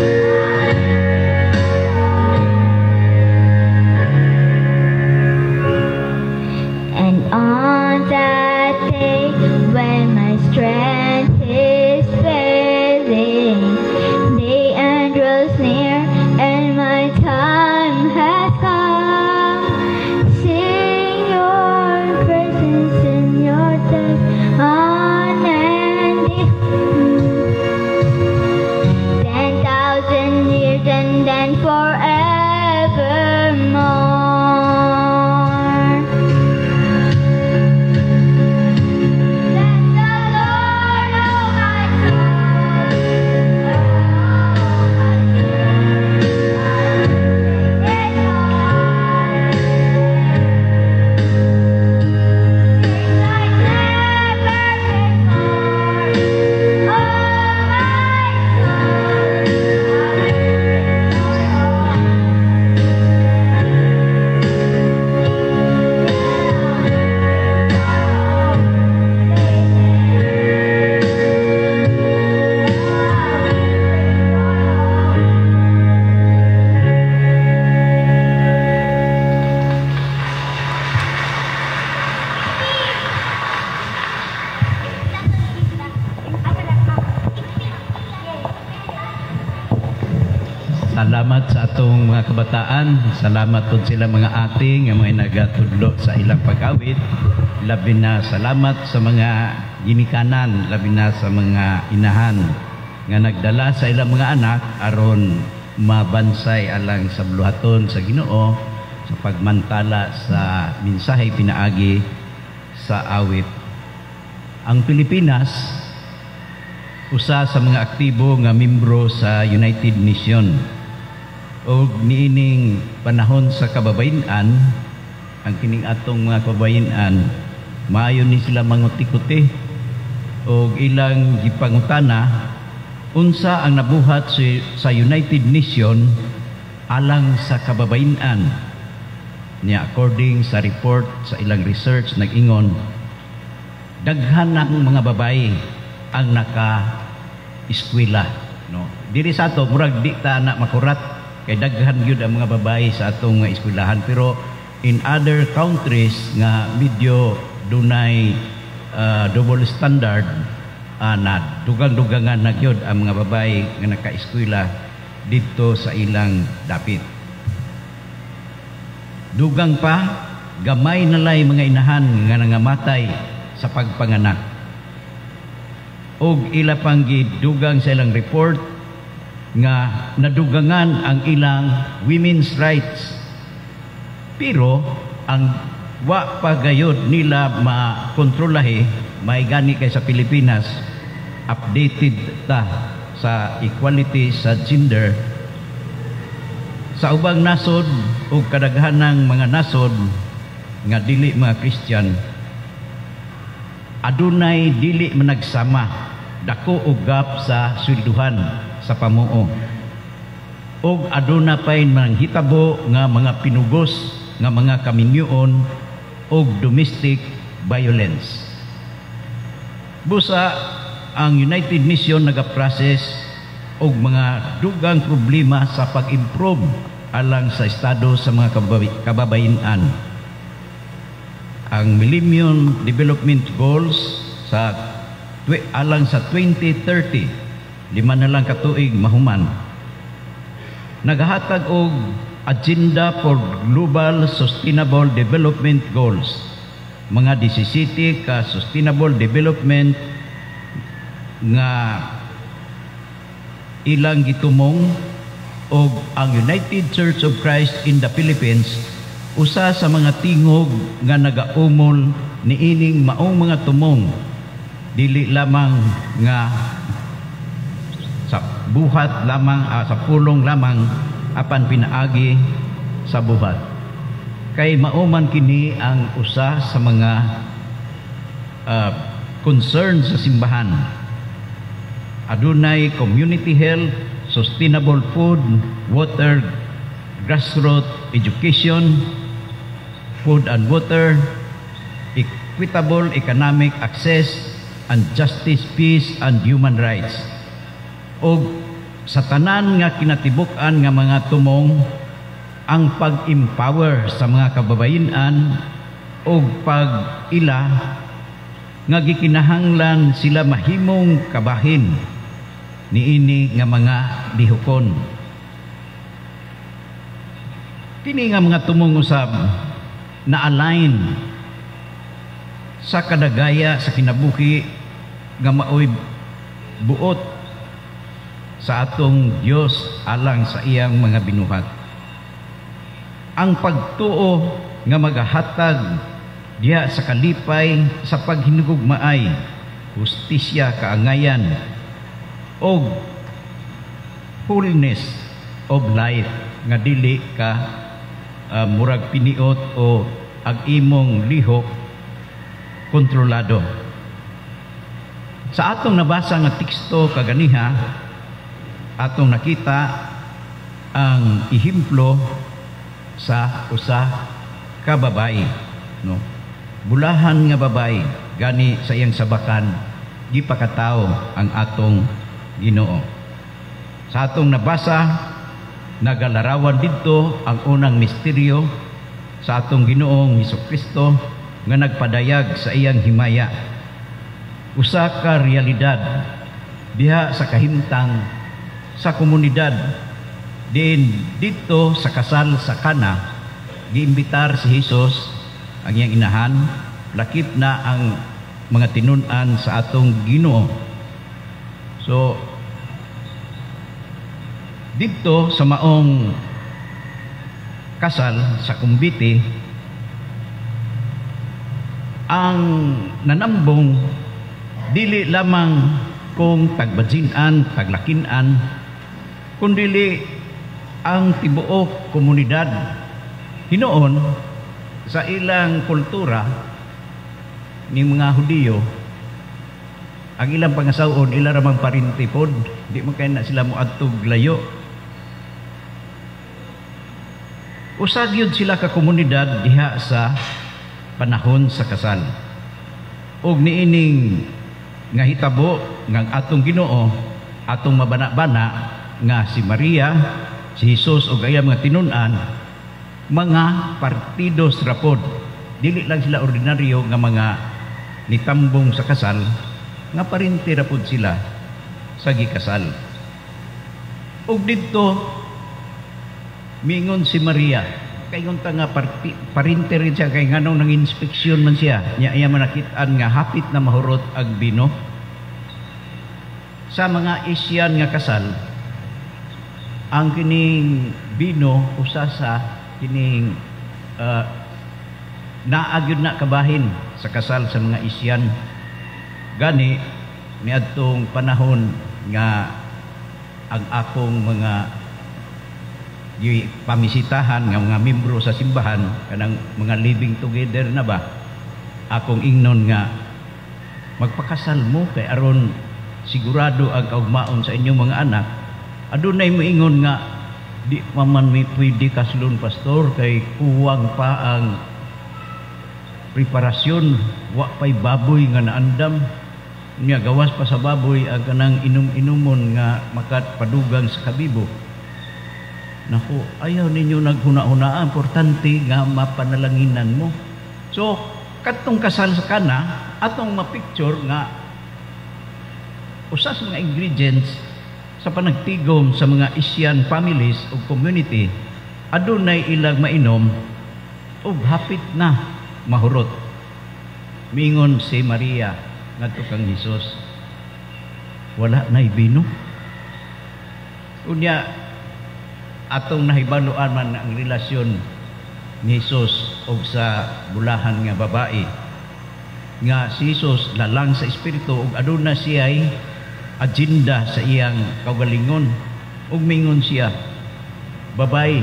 And on that day when my strength is failing, the end draws near and my time has come. Sing your presence in your death unending. 10,000 years and then forevermore. Bless the Lord, oh my soul, oh my spirit. Yes, Lord, sing like never before, oh Salamat sa atong mga kabataan. Salamat po sila mga ating nga mga nagatudlo sa ilang pag-awit. Labi na salamat sa mga ginikanan, labi na sa mga inahan nga nagdala sa ilang mga anak aron mabansay alang sa buluhaton sa Ginoo sa pagmantala sa mensahe pinaagi sa awit. Ang Pilipinas usa sa mga aktibo nga membro sa United Nations. O niining panahon sa kababayan, ang kining atong mga kababayan, maayo ni sila manguti-kuti o ilang gipangutana unsa ang nabuhat sa United Nations alang sa kababayan. Niya according sa report sa ilang research nag-ingon, daghan ng mga babae ang naka-eskwela, no? Diri sa ato murag di ta na makurat kay daghan gyud ang mga babae sa atong mga eskwelahan, pero in other countries nga medyo dunay double standard na dugang-dugangan na gyud ang mga babae nga naka-eskwela dito sa ilang dapit. Dugang pa gamay na lay mga inahan nga nangamatay sa pagpanganak. Og ila pang gidugang sa ilang report nga nadugangan ang ilang women's rights, pero ang wa pagayod nila makontrolahe may gani kay sa Pilipinas updated ta sa equality sa gender sa ubang nasod o kadaghanang mga nasod nga dili mga Christian. Adunay dili managsama, dako og gap sa swelduhan sa pamuo. Og aduna pay manghitabo nga mga pinugos nga mga kaminyoon og domestic violence. Busa ang United Nations nagaprocess og mga dugang problema sa pag-improve alang sa estado sa mga kababayan. Ang Millennium Development Goals sa alang sa 2030 5 na lang katuig mahuman, naghatag og Agenda for Global Sustainable Development Goals, mga 17 ka Sustainable Development nga ilang gitumong og ang United Church of Christ in the Philippines usa sa mga tingog nga nagaumol niining maong mga tumong dili lamang nga sa buhat lamang sa pulong lamang apan pinaagi sa buhat. Kay mauman kini ang usa sa mga concern sa simbahan. Adunay community health, sustainable food, water, grassroots education, food and water, equitable economic access, and justice, peace, and human rights. O sa tanan nga kinatibuk-an nga mga tumong, ang pag-empower sa mga kababayan o pag-ila nga gikinahanglan sila mahimong kabahin niini nga mga lihokon. Kini nga mga tumong usab na align sa kadagaya sa kinabuhi nga maoy buot sa atong Dios alang sa iyang mga binuhat. Ang pagtuo nga magahatag diha sa kalipay sa paghinugmaay, hustisya, kaangayan o holiness of life nga dili ka murag piniot o ag imong lihok kontrolado. Sa atong nabasa nga teksto kaganiha, atong nakita ang ihimplo sa usa ka babae, no? Bulahan nga babae gani sa iyang sabakan gipakatawo ang atong Ginoo. Sa atong nabasa, nagalarawan didto ang unang misteryo sa atong Ginoong Hesukristo nga nagpadayag sa iyang himaya. Usa ka realidad diha sa kahimtang sa komunidad din dito sa kasal sa Kana, giimbitar si Jesus ang iyang inahan, lakip na ang mga tinun-an sa atong Ginoo. So dito sa maong kasal sa kumbiti, ang nanambong dili lamang kung tagbadsinan, taglakinan, kundi ang tibuok komunidad. Hinoon sa ilang kultura ni mga Hudiyo, ang ilang pangasawon ila ramang parintipod, di man kay na sila moadtog layo. Usag yun sila ka komunidad diha sa panahon sa kasal. Og niining nga hitabo ng atong Ginoo, atong mabana-bana nga si Maria, si Jesus o gaya mga tinun-an, mga partidos rapod. Dili lang sila ordinaryo nga mga nitambong sa kasal, nga parinti rapod sila sa gikasal. Og dito mingon si Maria, kay unta nga parinti rin siya, kay nganong nang inspeksyon man siya, niya iya manakitaan nga hapit na mahurot ag bino. Sa mga Asian nga kasal, ang kining bino usa sa kining naagyod na kabahin sa kasal sa mga Asian. Gani niadtong panahon nga ang akong mga pamisitahan nga mga membro sa simbahan, kanang mga living together na ba, akong ingnon nga magpakasal mo kay aron sigurado ang kaugmaon sa inyong mga anak. Adunay moingon nga di man may pwede kaslon pastor kay kuwang pa ang preparasyon, wa pay baboy nga naandam niya, gawas pa sa baboy ang kanang inom-inumon nga makatpadugang sa kabibo. Naku, ayaw ninyo naghuna-hunaan, importante nga mapanalanginan mo. So, katong kasal sa Kana, atong mapicture nga usas mga ingredients sa panagtigom sa mga Asian families o community, adunay ilang mainom o hapit na mahurot. Mingon si Maria ngadto kang Hesus, wala na bino. Unya, atong nahibaluan man ang relasyon ni Jesus o sa bulahan nga babae, nga si Jesus lalang sa espiritu ug aduna siya'y agenda sa iyang kaugalingon ug mingon siya, babay,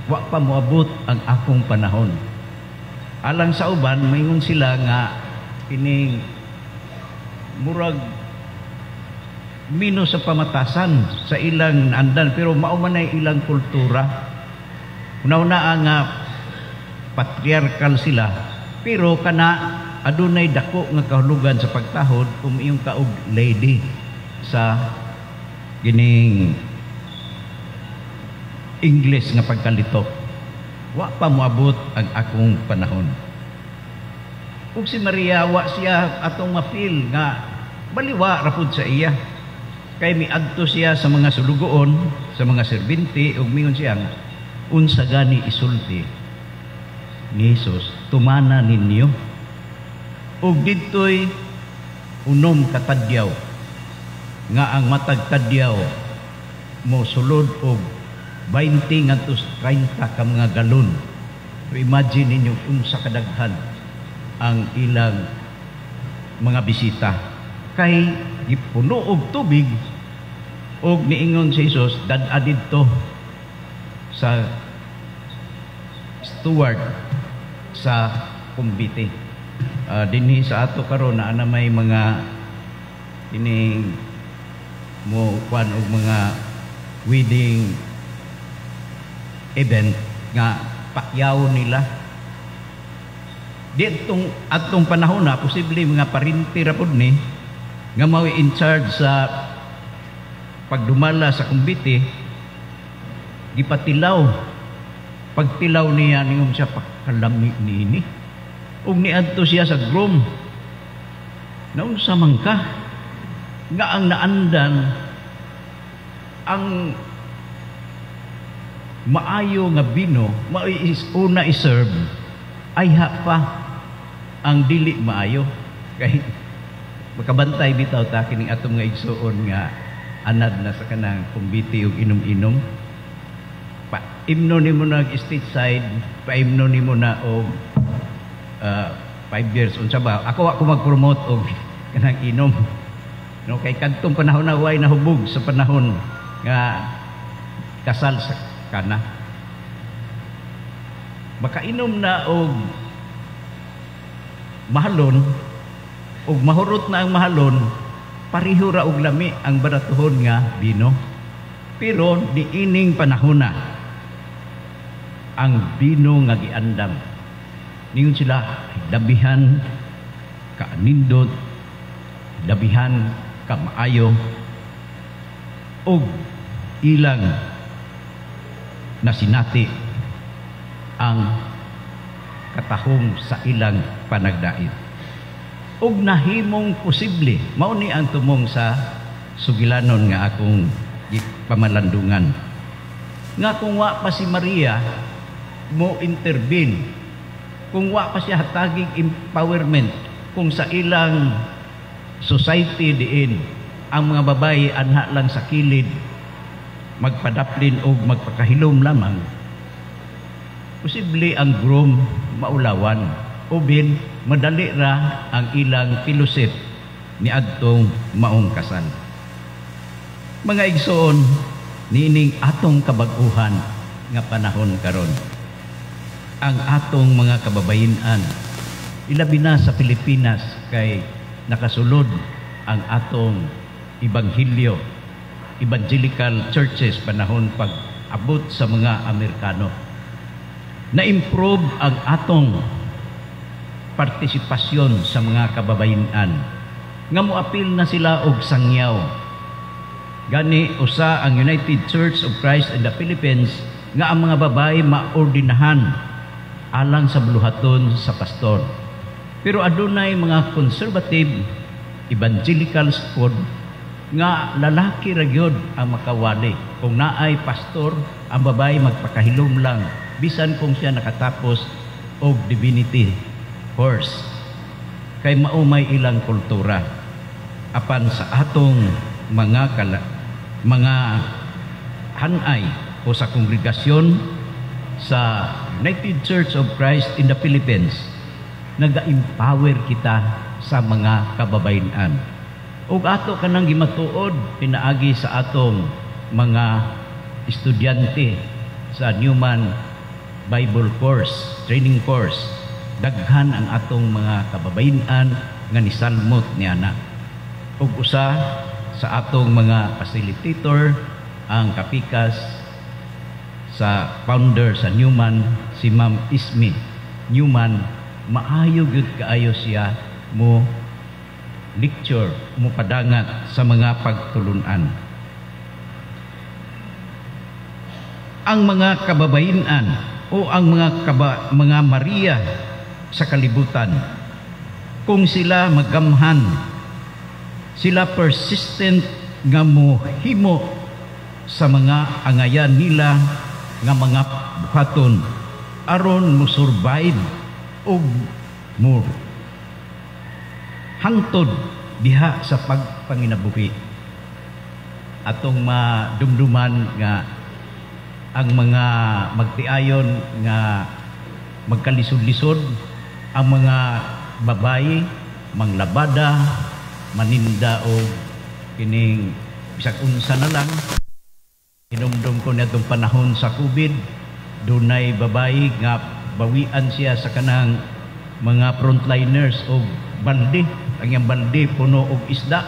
wa pa moabot ang akong panahon. Alang sa uban, mingon sila nga kining murag mino sa pamatasan sa ilang andan, pero mao man ay ilang kultura. Una-una nga patriarkal sila, pero kana adunay dako nga kahulugan sa pagtahod kung iyong kaog lady sa gining English nga pagkalito. Wa pa moabot ang akong panahon. Ug si Maria, wa siya atong mafeel nga baliwa rapod sa iya. Kay miadto siya sa mga sulugoon, sa mga serbente, ug mingon siya, unsa gani isulti ni Jesus, tumana ninyo. Ug didtoy unom katadyaw nga ang matag tadyaw mo sulod og 20 ngantos 30 ka mga galon. So imagine ninyo unsa kadaghan ang ilang mga bisita. Kay gipuno og tubig og niingon si Jesus dad-a didto sa steward sa kumbite. Dinhi sa ato karon na may mga ining mo kwan og mga wedding event nga pakyaw nila. Di atong panahon na posible mga parinti ra pud ni nga mao in charge sa pagdumala sa kumbite, gipatilaw. Pagtilaw niya ningon siya pakalami niini. Ug niadto siya sa groom. Naunsa man ka? Nga ang naandan ang maayo nga bino, una iserve, ay pa ang dili maayo. Kay makabantay bitaw ta kining atong nga igsuon nga anad na sa kanang kumbiti ug inom-inom. Paimno nimo na stage side, paimno nimo na og 5 years unsa ba? Ako mag-promote og kanang inom. No, kay kadtong panahon na way nahubog sa panahon nga kasal sa kana. Makainom na og mahalon ug mahurot na ang mahalon, pareho ra og lami ang baratuhon nga bino. Pero diining panahon na ang bino nga giandam, ningon sila dabihan ka nindot, dabihan ka maayo, og ilang nasinati ang katahong sa ilang panagdait. Og nahimong posible, mao ni ang tumong sa sugilanon nga akong pamalandungan. Nga kung wa pa si Maria mo intervene, kung wa pa siya hatagig empowerment, kung sa ilang society diin ang mga babae anha lang sa kilid magpadaplin o magpakahilom lamang, posible ang groom maulawan o bin madali ra ang ilang fellowship ni adtong maong kasal. Mga igsoon, nining atong kabag-uhan nga panahon karon, ang atong mga kababayen-an, ilabi na sa Pilipinas, kay nakasulod ang atong ebanghelyo, evangelical churches panahon pag-abot sa mga Amerikano. Na-improve ang atong partisipasyon sa mga kababayen-an, nga moapil na sila og sangyaw. Gani usa ang United Church of Christ in the Philippines nga ang mga babae maordinahan alang sa buluhaton sa pastor. Pero adunay mga conservative evangelical squad nga lalaki ra gyud ang makawali. Kung naay pastor, ang babae magpakahilom lang bisan kung siya nakatapos og divinity course. Kay maumay ilang kultura. Apan sa atong mga hanay o sa kongregasyon sa United Church of Christ in the Philippines, naga-empower kita sa mga kababayan. Ug ato kanang gimatuod pinaagi sa atong mga estudyante sa Newman Bible course, training course. Daghan ang atong mga kababayan nga nisalmot niana. Ug usa sa atong mga facilitator ang kapikas sa founder sa Newman, si Ma'am Ismi Newman. Maayo gyud kaayo siya mo lecture, mo padangat sa mga pagtulunan. Ang mga kababayan o ang mga Maria sa kalibutan, kung sila magamhan, sila persistent nga mohimo sa mga angayan nila nga mga buhaton aron mo survive o mo hangtod diha sa pagpanginabuhi. Atong madumduman nga ang mga magtiayon nga magkalisod-lisod, ang mga babae manglabada, maninda o kining bisag unsa na lang. Hinumdum ko na itong panahon sa COVID, dunay babae nga bawian siya sa kanang mga frontliners o balde. Ang iyang balde puno og isda.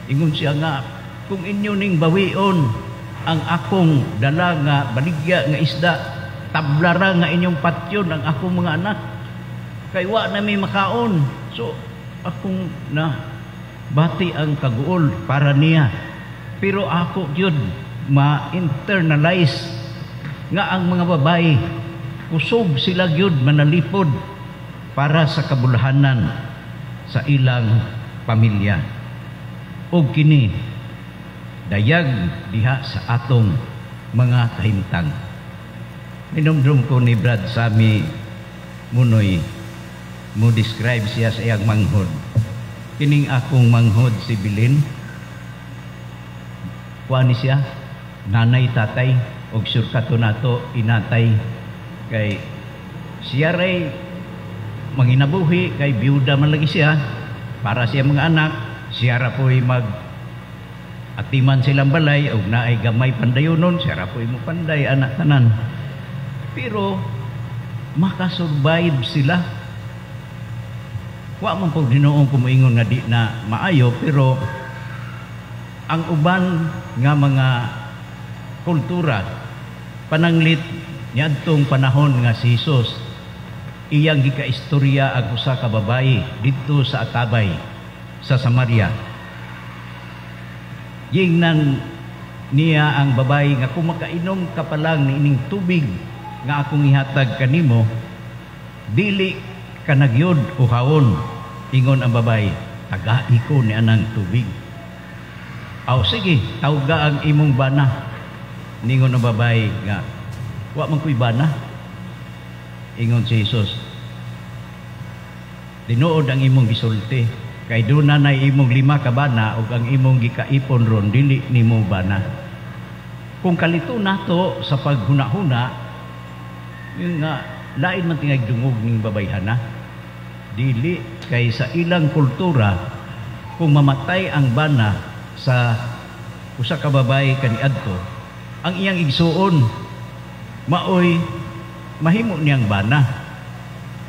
Ingon siya nga, kung inyo ning bawion ang akong dala nga baligya nga isda, tablara nga inyong patyon ang akong mga anak. Kay wa na may makaon. So, akong na bati ang kaguol para niya. Pero ako yun, ma-internalize nga ang mga babae, kusog sila yun, manalipod para sa kabulahanan sa ilang pamilya. O kini, dayag diha sa atong mga kahimtang. Minumdum ko ni Brad Sami Munoy, mo describe siya sa iyang manghod. Kining akong manghod si Bilin, kuha ni siya, nanay tatay, og surkato nato inatay, kay siya ray manginabuhi, kay biyuda man lagi siya, para siya mga anak, siya ra po'y atiman silang balay, og naay gamay pandayonon, siya ra po'y mo panday anak tanan. Pero makasurvive sila. Wa man po Ginoong kumuingon nga di na maayo, pero ang uban nga mga kultura pananglit niadtong panahon nga si Jesus, iyang gikaistorya ang usa ka babae didto sa Atabay sa Samaria. Gingnan niya ang babae nga kung makainom ka pa lang niining tubig nga akong ihatag kanimo, dili ka nagyod uhawon. Ingon ang babae, tagai ko ni anang tubig. Aw sige, tawga ang imong bana. Ningon ang babae nga, wa man ko'y bana. Ingon si Jesus, tinuod ang imong gisulti, kay doon na imong 5 ka bana ug ang imong gikaipon ron dili nimo bana. Kung kalito nato sa paghuna-huna, yun nga lain man tingag dungog ning babayhana. Dili kay sa ilang kultura, kung mamatay ang bana sa usa ka babae kaniadto, ang iyang igsuon maoy mahimo niyang bana.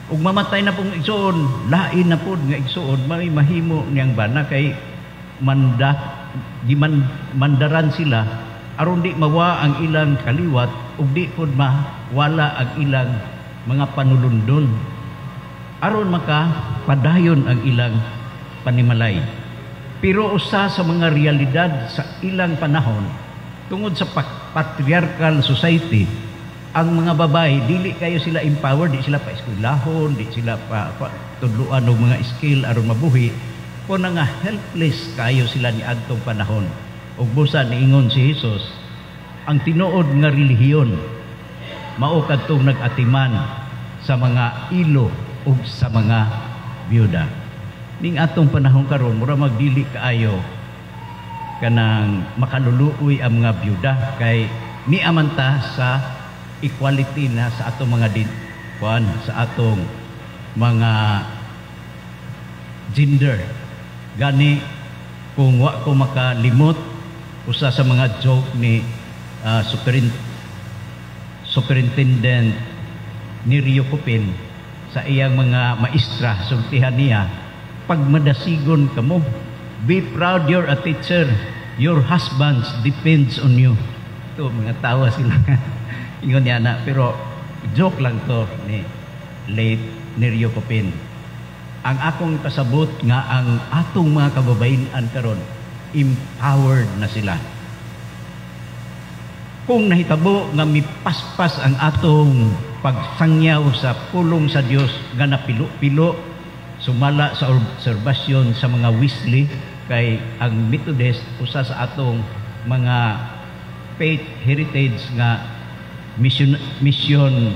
Ug mamatay na pong igsuon, lain na pud nga igsuon may mahimo niyang bana, kay mandaran sila aron di mawa ang ilang kaliwat ug di pud mawala ang ilang mga panulundon, aron maka padayon ang ilang panimalay. Pero usa sa mga realidad sa ilang panahon, tungod sa patriarchal society, ang mga babae dili kayo sila empowered, di sila pa eskwelahon, di sila pa tudluan og mga skill aron mabuhi, kun nga helpless kayo sila ni adtong panahon. Ug busa niingon si Jesus, ang tinuod nga relihiyon mao kadtong nag-atiman sa mga ilo ug sa mga byuda. Ning atong panahon karon mura magdili kaayo kanang makaluluoy ang mga byuda kay ni amanta sa equality na sa atong mga sa atong mga gender. Gani kung wa ko makalimot usa sa mga joke ni Superintendent ni Rio Copin sa iyang mga maestra, sultihan niya, pag madasigon ka mo, be proud you're a teacher, your husband depends on you. Ito, mga tawa sila. Ingon niya na, pero joke lang to ni late ni Rio Copin. Ang akong kasabot nga ang atong mga kababayan karon empowered na sila. Kung nahitabo nga mipaspas ang atong pagsangyaw sa pulong sa Dios nga napilo-pilo, sumala sa obserbasyon sa mga Wesley, kay ang Methodist usa sa atong mga faith heritage nga mission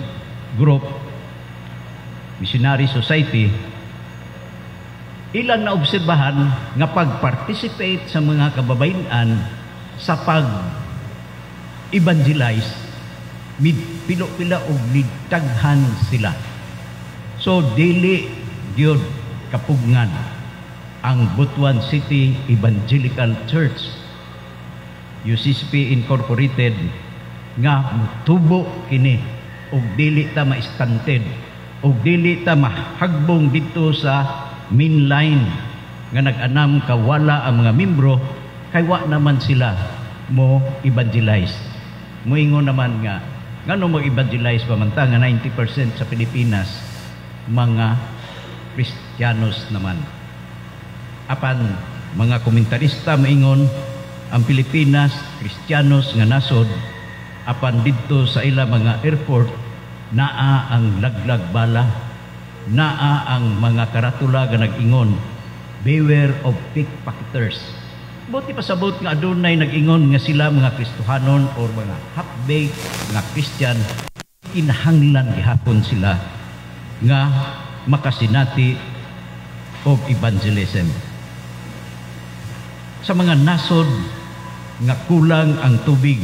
group, missionary society, ilang naobserbahan nga pag-participate sa mga kababayan sa pag-evangelize, pilo-pila o nidtaghan sila. So, dili gyud kapugngan ang Butuan City Evangelical Church, UCCP Incorporated, nga tubo kini og dili ta ma-stunted og dili ta mahagbong dito sa mainline nga nag-anam kawala ang mga membro kay wa naman sila mo evangelize. Moingon naman nga ngano mo evangelize pamanta nga 90% sa Pilipinas mga Kristiyanos naman. Apan mga komentarista maingon ang Pilipinas Kristiyanos nga nasod, apan didto sa ila mga airport naa ang laglag bala, naa ang mga karatula nga nag-ingon, beware of pickpocketers. Buti pasabot nga adunay nag-ingon nga sila mga Kristohanon o mga half-baked nga Christian, kinahanglan gihapon sila nga makasinati og evangelism. Sa mga nasod nga kulang ang tubig,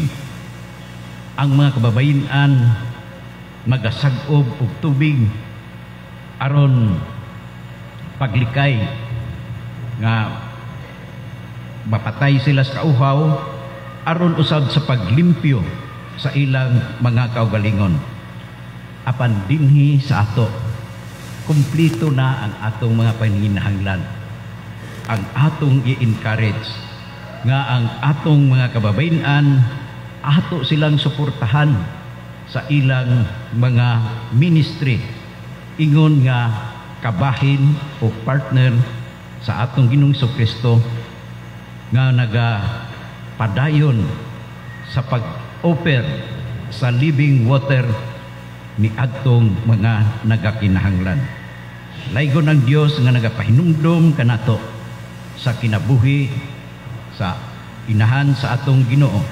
ang mga kababayan magasag-ob og tubig aron paglikay nga mapatay sila sa kauhaw, aron usab sa paglimpyo sa ilang mga kaugalingon. Apan dinhi sa ato kumplito na ang atong mga panginahanglan. Ang atong i-encourage nga ang atong mga kababayan ato silang suportahan sa ilang mga ministry, ingon nga kabahin o partner sa atong Ginoong Kristo nga nagapadayon sa pag-offer sa living water ni atong mga nagakinahanglan. Laygon ang Dios nga nagapahinumdom kanato sa kinabuhi sa inahan sa atong Ginoo,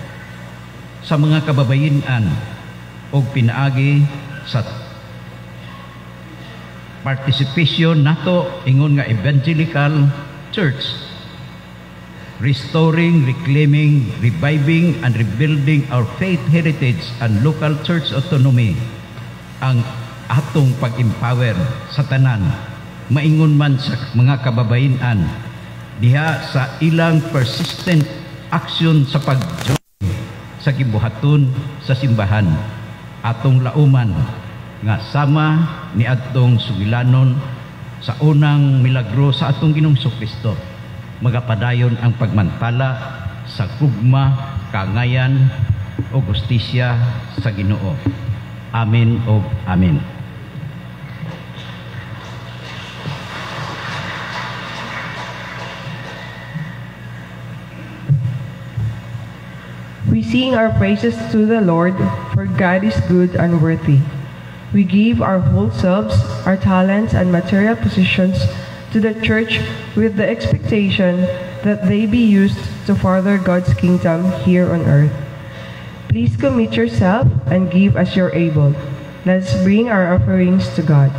sa mga kababayan o pinaagi sa participation nato ingon nga evangelical church, restoring, reclaiming, reviving, and rebuilding our faith heritage and local church autonomy. Ang atong pag-empower sa tanan, maingon man sa mga kababayan diha sa ilang persistent action sa pag-join sa gibuhaton sa simbahan, atong lauman nga sama ni atong sugilanon sa unang milagro sa atong Ginoong Kristo, magapadayon ang pagmantala sa gugma, kaangayan o justisya sa Ginoo. Amen o amen. We sing our praises to the Lord, for God is good and worthy. We give our whole selves, our talents, and material possessions to the church with the expectation that they be used to further God's kingdom here on earth. Please commit yourself and give as you're able. Let's bring our offerings to God.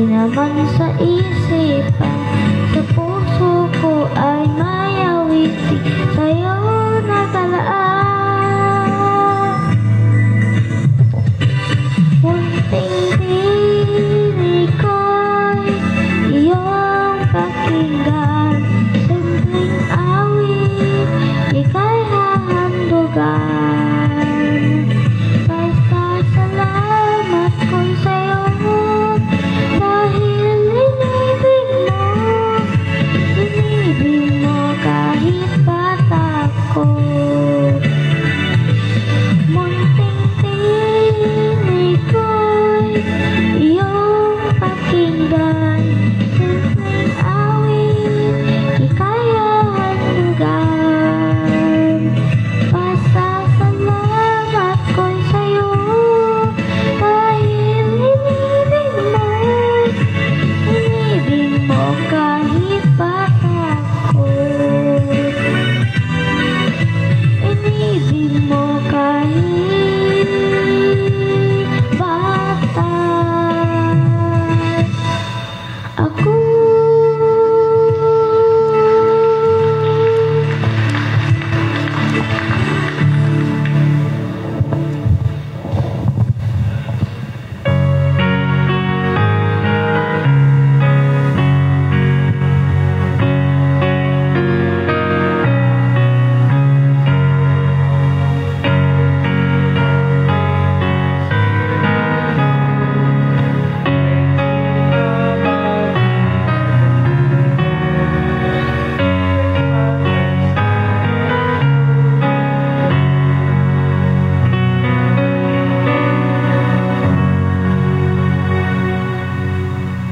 naman sa isipan, sa puso ko ay may awiti sa'yo nakalaan. Munting tinig ko'y iyong pakinggan, simpleng awit ika'y hahandugan. Pasasalamat ko'y sa'yo dahil inibig mo kahit bata ko. Munting tinig ko'y iyong pakinggan, simpleng awit ika'y hahandugan. Pasasalamat ko'y sa'yo dahil inibig mo kahit bata ko. Inibig mo kahit bata ako.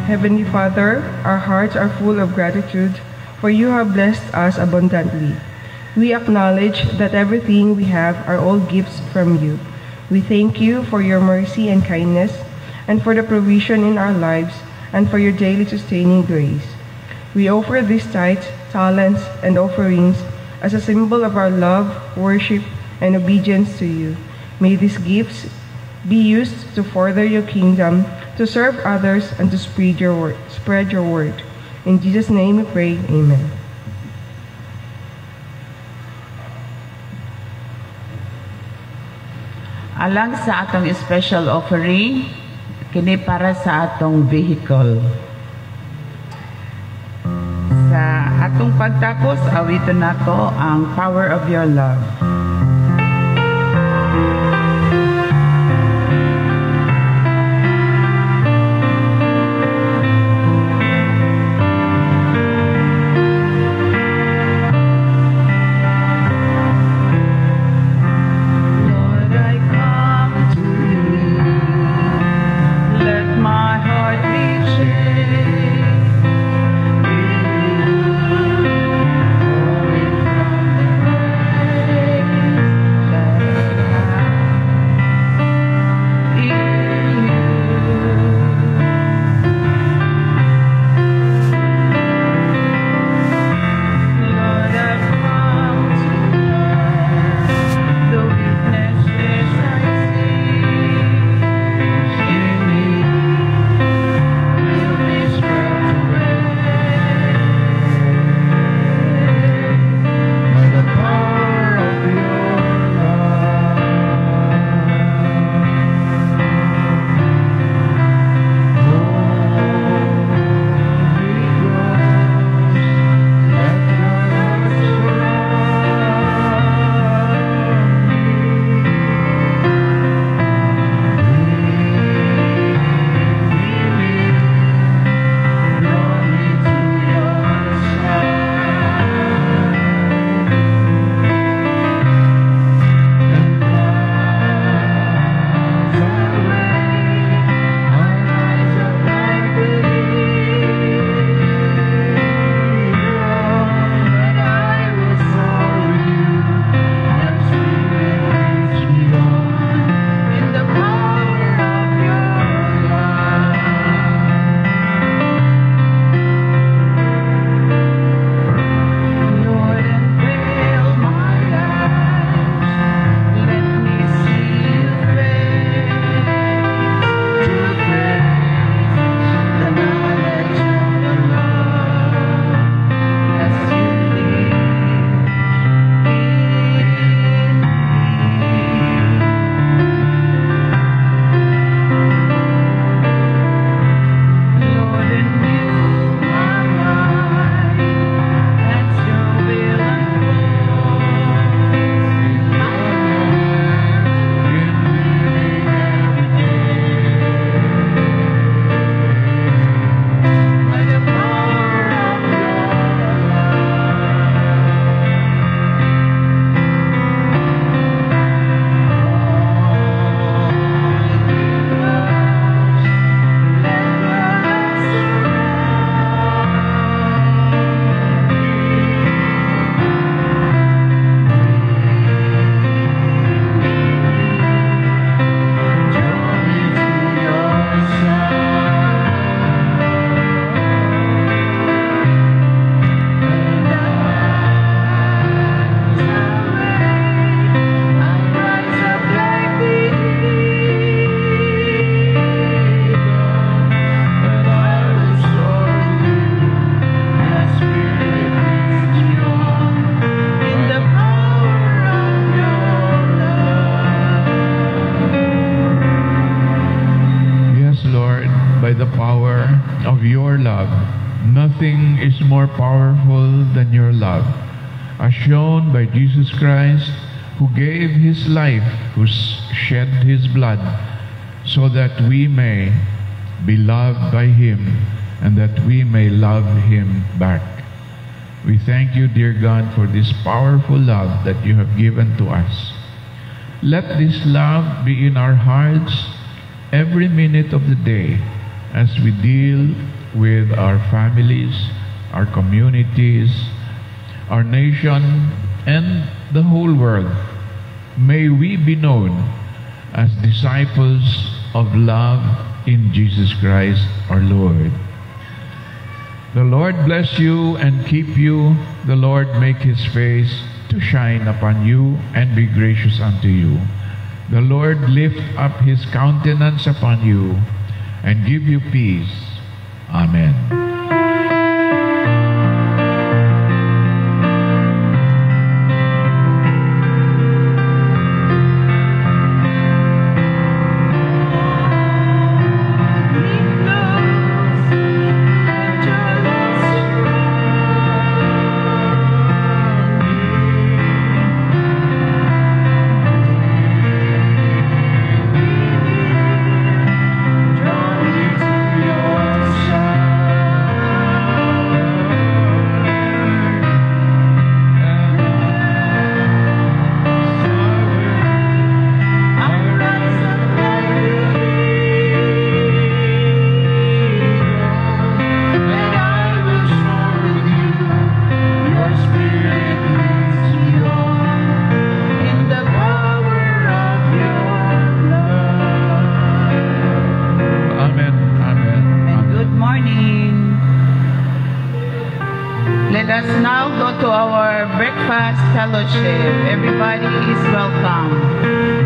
Heavenly Father, our hearts are full of gratitude, for you have blessed us abundantly. We acknowledge that everything we have are all gifts from you. We thank you for your mercy and kindness, and for the provision in our lives, and for your daily sustaining grace. We offer these tithes, talents, and offerings as a symbol of our love, worship, and obedience to you. May these gifts be used to further your kingdom, to serve others, and to spread your word. In Jesus' name we pray, amen. Alang sa atong special offering, kini para sa atong vehicle. Sa atong pagtapos, awiton nato ang Power of Your Love. Thank love. Nothing is more powerful than your love, as shown by Jesus Christ, who gave his life, who shed his blood, so that we may be loved by him and that we may love him back. We thank you, dear God, for this powerful love that you have given to us. Let this love be in our hearts every minute of the day as we deal with our families, our communities, our nation, and the whole world. May we be known as disciples of love in Jesus Christ our Lord. The Lord bless you and keep you. The Lord make his face to shine upon you and be gracious unto you. The Lord lift up his countenance upon you and give you peace. Amen. Let us now go to our breakfast fellowship. Everybody is welcome.